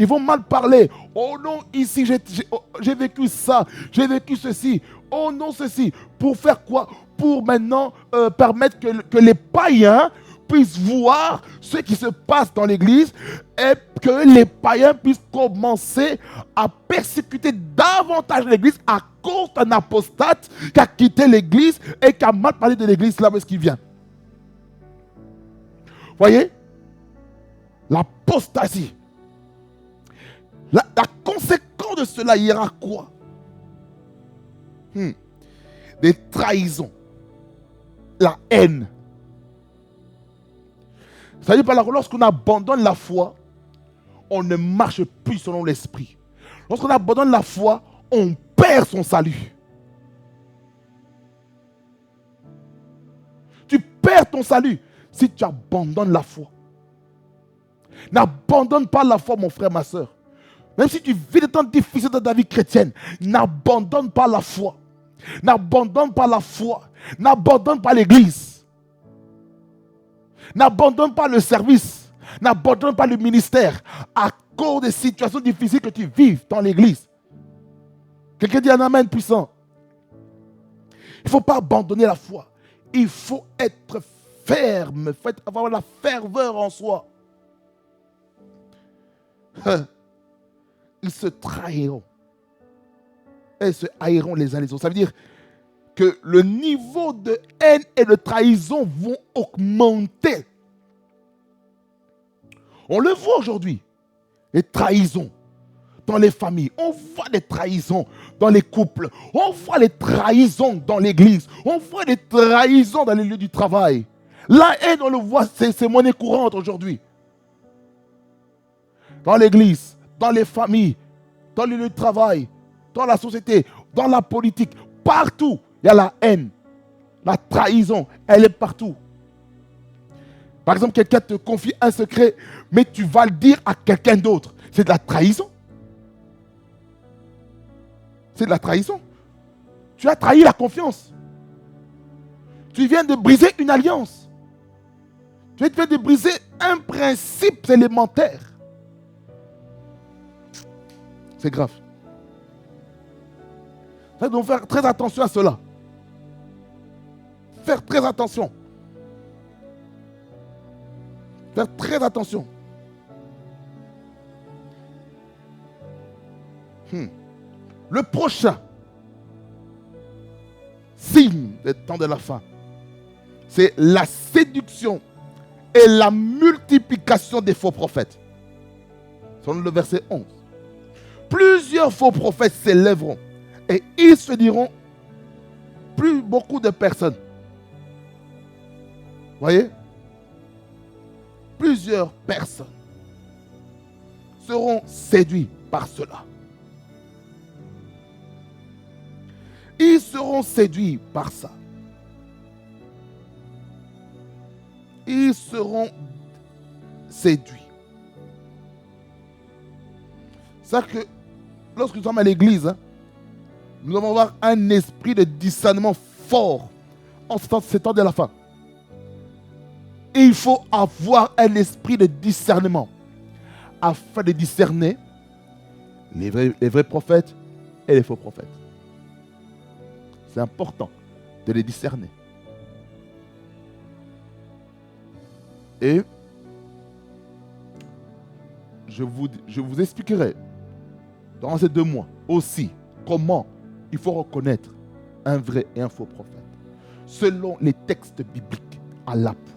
vont mal parler. Oh non, ici j'ai vécu ça, j'ai vécu ceci. Oh non, ceci. Pour faire quoi? Pour maintenant permettre que les païens puissent voir ce qui se passe dans l'église et que les païens puissent commencer à persécuter davantage l'église à cause d'un apostate qui a quitté l'église et qui a mal parlé de l'église là où est-ce qu'il vient. Voyez? L'apostasie. La conséquence de cela, il y aura quoi? Des trahisons. La haine. Ça veut dire par là, lorsqu'on abandonne la foi, on ne marche plus selon l'esprit. Lorsqu'on abandonne la foi, on perd son salut. Tu perds ton salut si tu abandonnes la foi. N'abandonne pas la foi, mon frère, ma soeur. Même si tu vis des temps difficiles dans ta vie chrétienne, n'abandonne pas la foi. N'abandonne pas la foi. N'abandonne pas l'église. N'abandonne pas le service. N'abandonne pas le ministère à cause des situations difficiles que tu vives dans l'église. Quelqu'un dit un amen puissant. Il ne faut pas abandonner la foi. Il faut être ferme. Il faut avoir la ferveur en soi. Ils se trahiront. Et se haïront les uns les autres. Ça veut dire que le niveau de haine et de trahison vont augmenter. On le voit aujourd'hui. Les trahisons dans les familles. On voit des trahisons dans les couples. On voit les trahisons dans l'église. On voit des trahisons dans les lieux du travail. La haine, on le voit, c'est monnaie courante aujourd'hui. Dans l'église, dans les familles, dans les lieux de travail, dans la société, dans la politique, partout, il y a la haine. La trahison, elle est partout. Par exemple, quelqu'un te confie un secret, mais tu vas le dire à quelqu'un d'autre. C'est de la trahison. C'est de la trahison. Tu as trahi la confiance. Tu viens de briser une alliance. Tu viens de briser un principe élémentaire. C'est grave. Nous devons faire très attention à cela. Faire très attention. Faire très attention. Le prochain signe des temps de la fin, c'est la séduction et la multiplication des faux prophètes. Selon le verset 11. Plusieurs faux prophètes s'élèveront et ils se diront plus beaucoup de personnes. Voyez? Plusieurs personnes seront séduits par cela. Ils seront séduits par ça. Ils seront séduits. C'est-à-dire que lorsque nous sommes à l'église, nous devons avoir un esprit de discernement fort en ce temps de la fin. Et il faut avoir un esprit de discernement afin de discerner les vrais prophètes et les faux prophètes. C'est important de les discerner. Et je vous expliquerai dans ces 2 mois aussi comment il faut reconnaître un vrai et un faux prophète selon les textes bibliques à l'appui.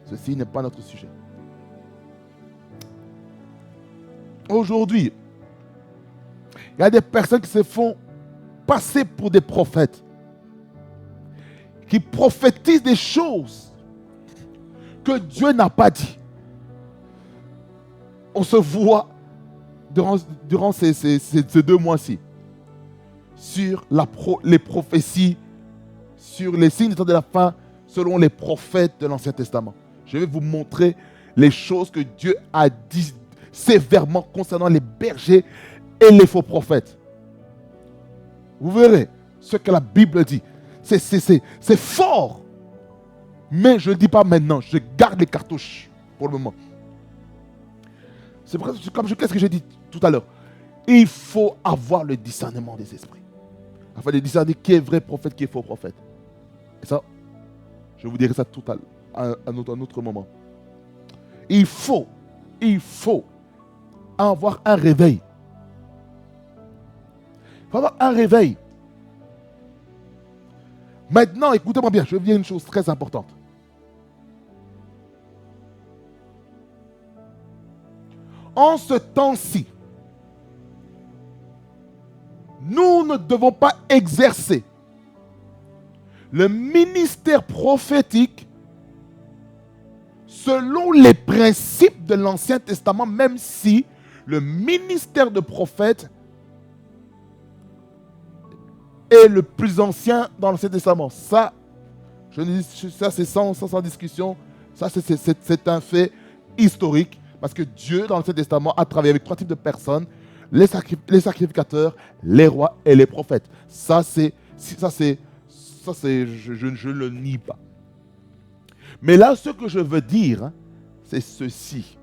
Ceci n'est pas notre sujet. Aujourd'hui, il y a des personnes qui se font passer pour des prophètes, qui prophétisent des choses que Dieu n'a pas dit. On se voit durant ces 2 mois-ci sur les prophéties, sur les signes des temps de la fin, selon les prophètes de l'Ancien Testament. Je vais vous montrer les choses que Dieu a dit sévèrement concernant les bergers et les faux prophètes. Vous verrez ce que la Bible dit. C'est fort. Mais je ne le dis pas maintenant. Je garde les cartouches pour le moment. C'est comme qu'est-ce que j'ai dit tout à l'heure. Il faut avoir le discernement des esprits. Afin de discerner qui est vrai prophète, qui est faux prophète. Et ça, je vous dirai ça tout à un autre moment. Il faut avoir un réveil. Il faut avoir un réveil. Maintenant, écoutez-moi bien, je vais vous dire une chose très importante. En ce temps-ci, nous ne devons pas exercer le ministère prophétique selon les principes de l'Ancien Testament, même si le ministère de prophète est le plus ancien dans l'Ancien Testament. Ça, c'est sans discussion. Ça, c'est un fait historique. Parce que Dieu, dans l'Ancien Testament, a travaillé avec 3 types de personnes. Les sacrificateurs, les rois et les prophètes. Je ne le nie pas. Mais là, ce que je veux dire, c'est ceci.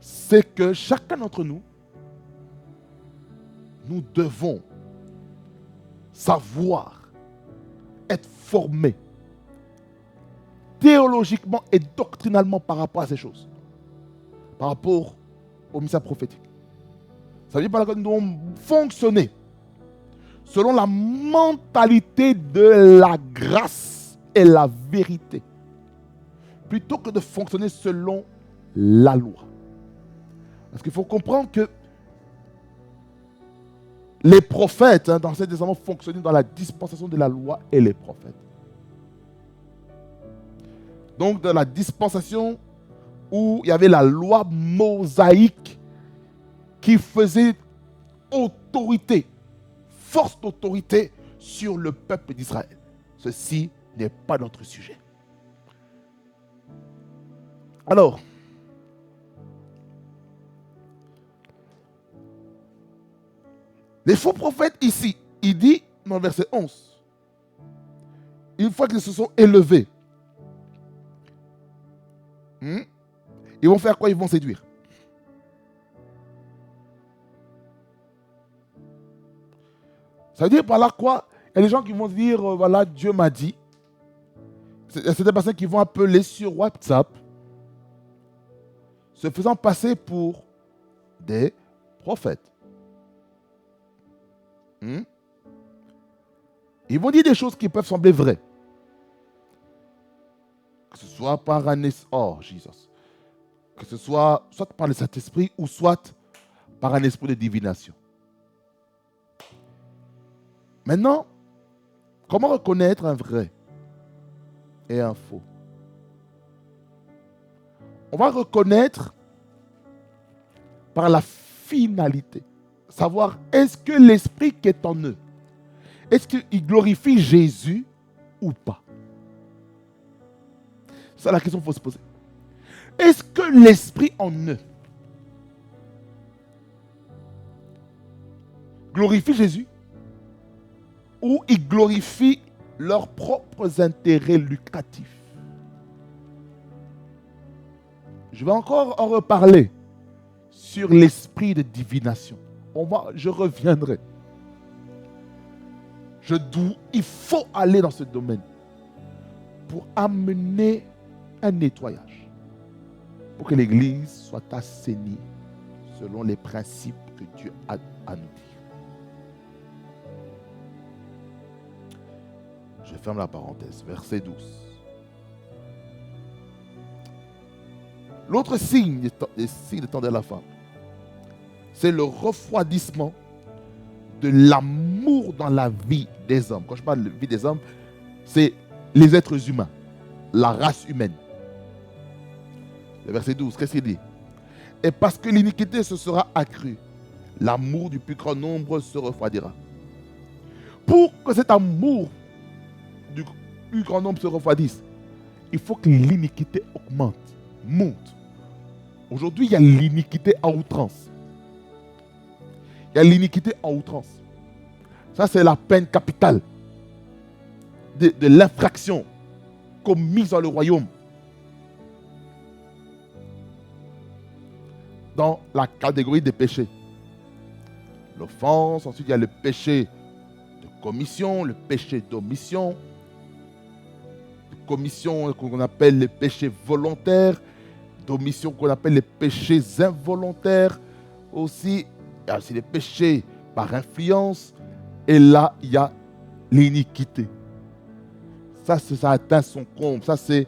C'est que chacun d'entre nous, nous devons savoir, être formés théologiquement et doctrinalement par rapport à ces choses. Par rapport au message prophétique. Ça veut dire par là que nous devons fonctionner selon la mentalité de la grâce et la vérité, plutôt que de fonctionner selon la loi. Parce qu'il faut comprendre que les prophètes, dans l'Ancien Testament, fonctionnaient dans la dispensation de la loi et les prophètes. Donc, dans la dispensation où il y avait la loi mosaïque qui faisait autorité, force d'autorité sur le peuple d'Israël. Ceci n'est pas notre sujet. Alors, les faux prophètes ici, il dit dans le verset 11, une fois qu'ils se sont élevés, ils vont faire quoi? Ils vont séduire. Ça veut dire par là quoi? Il y a des gens qui vont dire, voilà, Dieu m'a dit. C'est des personnes qui vont appeler sur WhatsApp, se faisant passer pour des prophètes. Ils vont dire des choses qui peuvent sembler vraies. Que ce soit par un Jesus. Que ce soit par le Saint-Esprit ou soit par un esprit de divination. Maintenant, comment reconnaître un vrai et un faux? On va reconnaître par la finalité. Savoir, est-ce que l'esprit qui est en eux, est-ce qu'il glorifie Jésus ou pas? C'est la question qu'il faut se poser. Est-ce que l'esprit en eux glorifie Jésus ou il glorifie leurs propres intérêts lucratifs? Je vais encore en reparler sur l'esprit de divination. Je reviendrai. Il faut aller dans ce domaine pour amener un nettoyage, pour que l'Église soit assainie selon les principes que Dieu a à nous dire. Je ferme la parenthèse, verset 12. L'autre signe des signes des temps de la fin, c'est le refroidissement de l'amour dans la vie des hommes. Quand je parle de vie des hommes, c'est les êtres humains, la race humaine. Le verset 12, qu'est-ce qu'il dit? Et parce que l'iniquité se sera accrue, l'amour du plus grand nombre se refroidira. Pour que cet amour du plus grand nombre se refroidisse, il faut que l'iniquité augmente, monte. Aujourd'hui, il y a l'iniquité à outrance. Il y a l'iniquité en outrance. Ça, c'est la peine capitale de l'infraction commise dans le royaume. Dans la catégorie des péchés. L'offense, ensuite il y a le péché de commission, le péché d'omission. Commission qu'on appelle les péchés volontaires, d'omission qu'on appelle les péchés involontaires. Aussi, il y a aussi les péchés par influence. Et là, il y a l'iniquité. Ça atteint son comble. Ça, c'est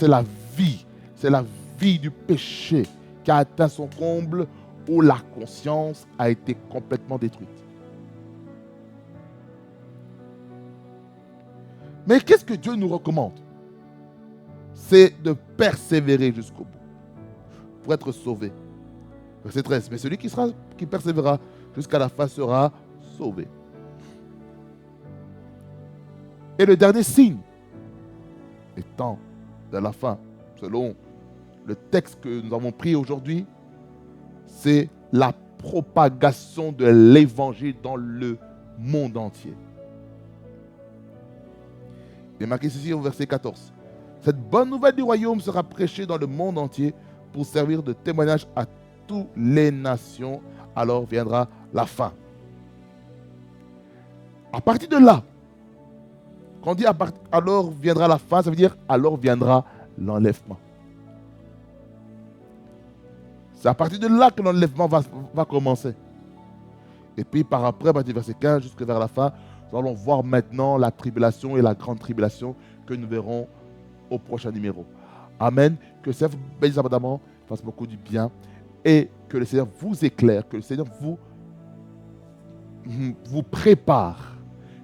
la vie. C'est la vie du péché qui a atteint son comble, où la conscience a été complètement détruite. Mais qu'est-ce que Dieu nous recommande? C'est de persévérer jusqu'au bout pour être sauvé. Verset 13. Mais celui qui persévérera jusqu'à la fin sera sauvé. Et le dernier signe étant de la fin, selon le texte que nous avons pris aujourd'hui, c'est la propagation de l'évangile dans le monde entier. Il est marqué ceci au verset 14. Cette bonne nouvelle du royaume sera prêchée dans le monde entier pour servir de témoignage à toutes les nations. Alors viendra la fin. À partir de là, quand on dit alors viendra la fin, ça veut dire alors viendra l'enlèvement. C'est à partir de là que l'enlèvement va commencer. Et puis par après, à partir du verset 15 jusqu'à vers la fin, nous allons voir maintenant la tribulation et la grande tribulation que nous verrons au prochain numéro. Amen. Que le Seigneur vous bénisse abondamment, fasse beaucoup du bien et que le Seigneur vous éclaire, que le Seigneur vous prépare,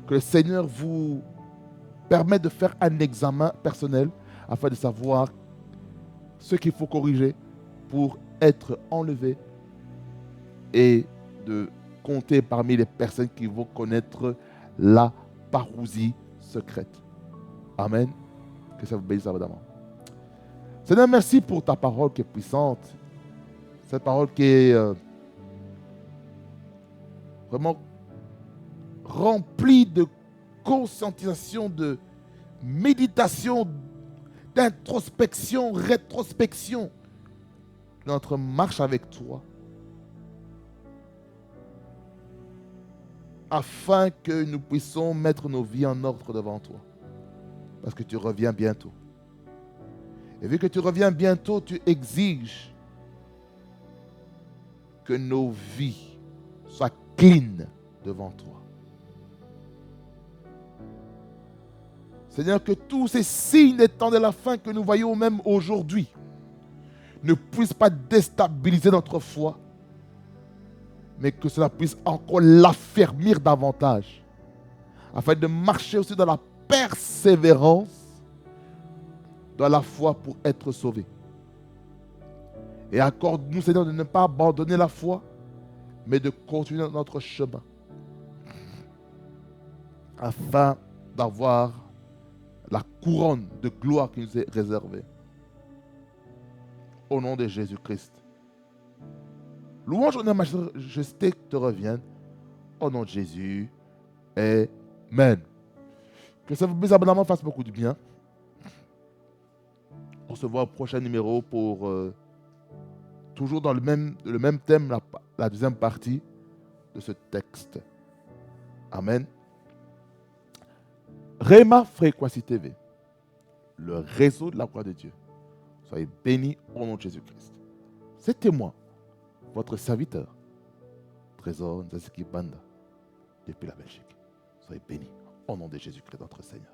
que le Seigneur vous permette de faire un examen personnel afin de savoir ce qu'il faut corriger pour être enlevé et de compter parmi les personnes qui vont connaître la parousie secrète. Amen. Que ça vous bénisse abondamment. Seigneur, merci pour ta parole qui est puissante. Cette parole qui est vraiment remplie de conscientisation, de méditation, d'introspection, rétrospection. Notre marche avec toi. Afin que nous puissions mettre nos vies en ordre devant toi. Parce que tu reviens bientôt. Et vu que tu reviens bientôt, tu exiges que nos vies soient clean devant toi. Seigneur, que tous ces signes des temps de la fin que nous voyons même aujourd'hui ne puissent pas déstabiliser notre foi, mais que cela puisse encore l'affermir davantage, afin de marcher aussi dans la persévérance, dans la foi pour être sauvé. Et accorde-nous, Seigneur, de ne pas abandonner la foi, mais de continuer notre chemin, afin d'avoir la couronne de gloire qui nous est réservée. Au nom de Jésus-Christ. Louange, honneur, majesté te reviennent. Au nom de Jésus. Amen. Que ça vous bénisse abondamment, fasse beaucoup de bien. On se voit au prochain numéro pour toujours dans le même thème, la deuxième partie de ce texte. Amen. Rema Frequency TV, le réseau de la croix de Dieu. Soyez bénis au nom de Jésus-Christ. C'était moi, votre serviteur, Trésor Nzaziki Banda, depuis la Belgique. Soyez bénis au nom de Jésus-Christ, notre Seigneur.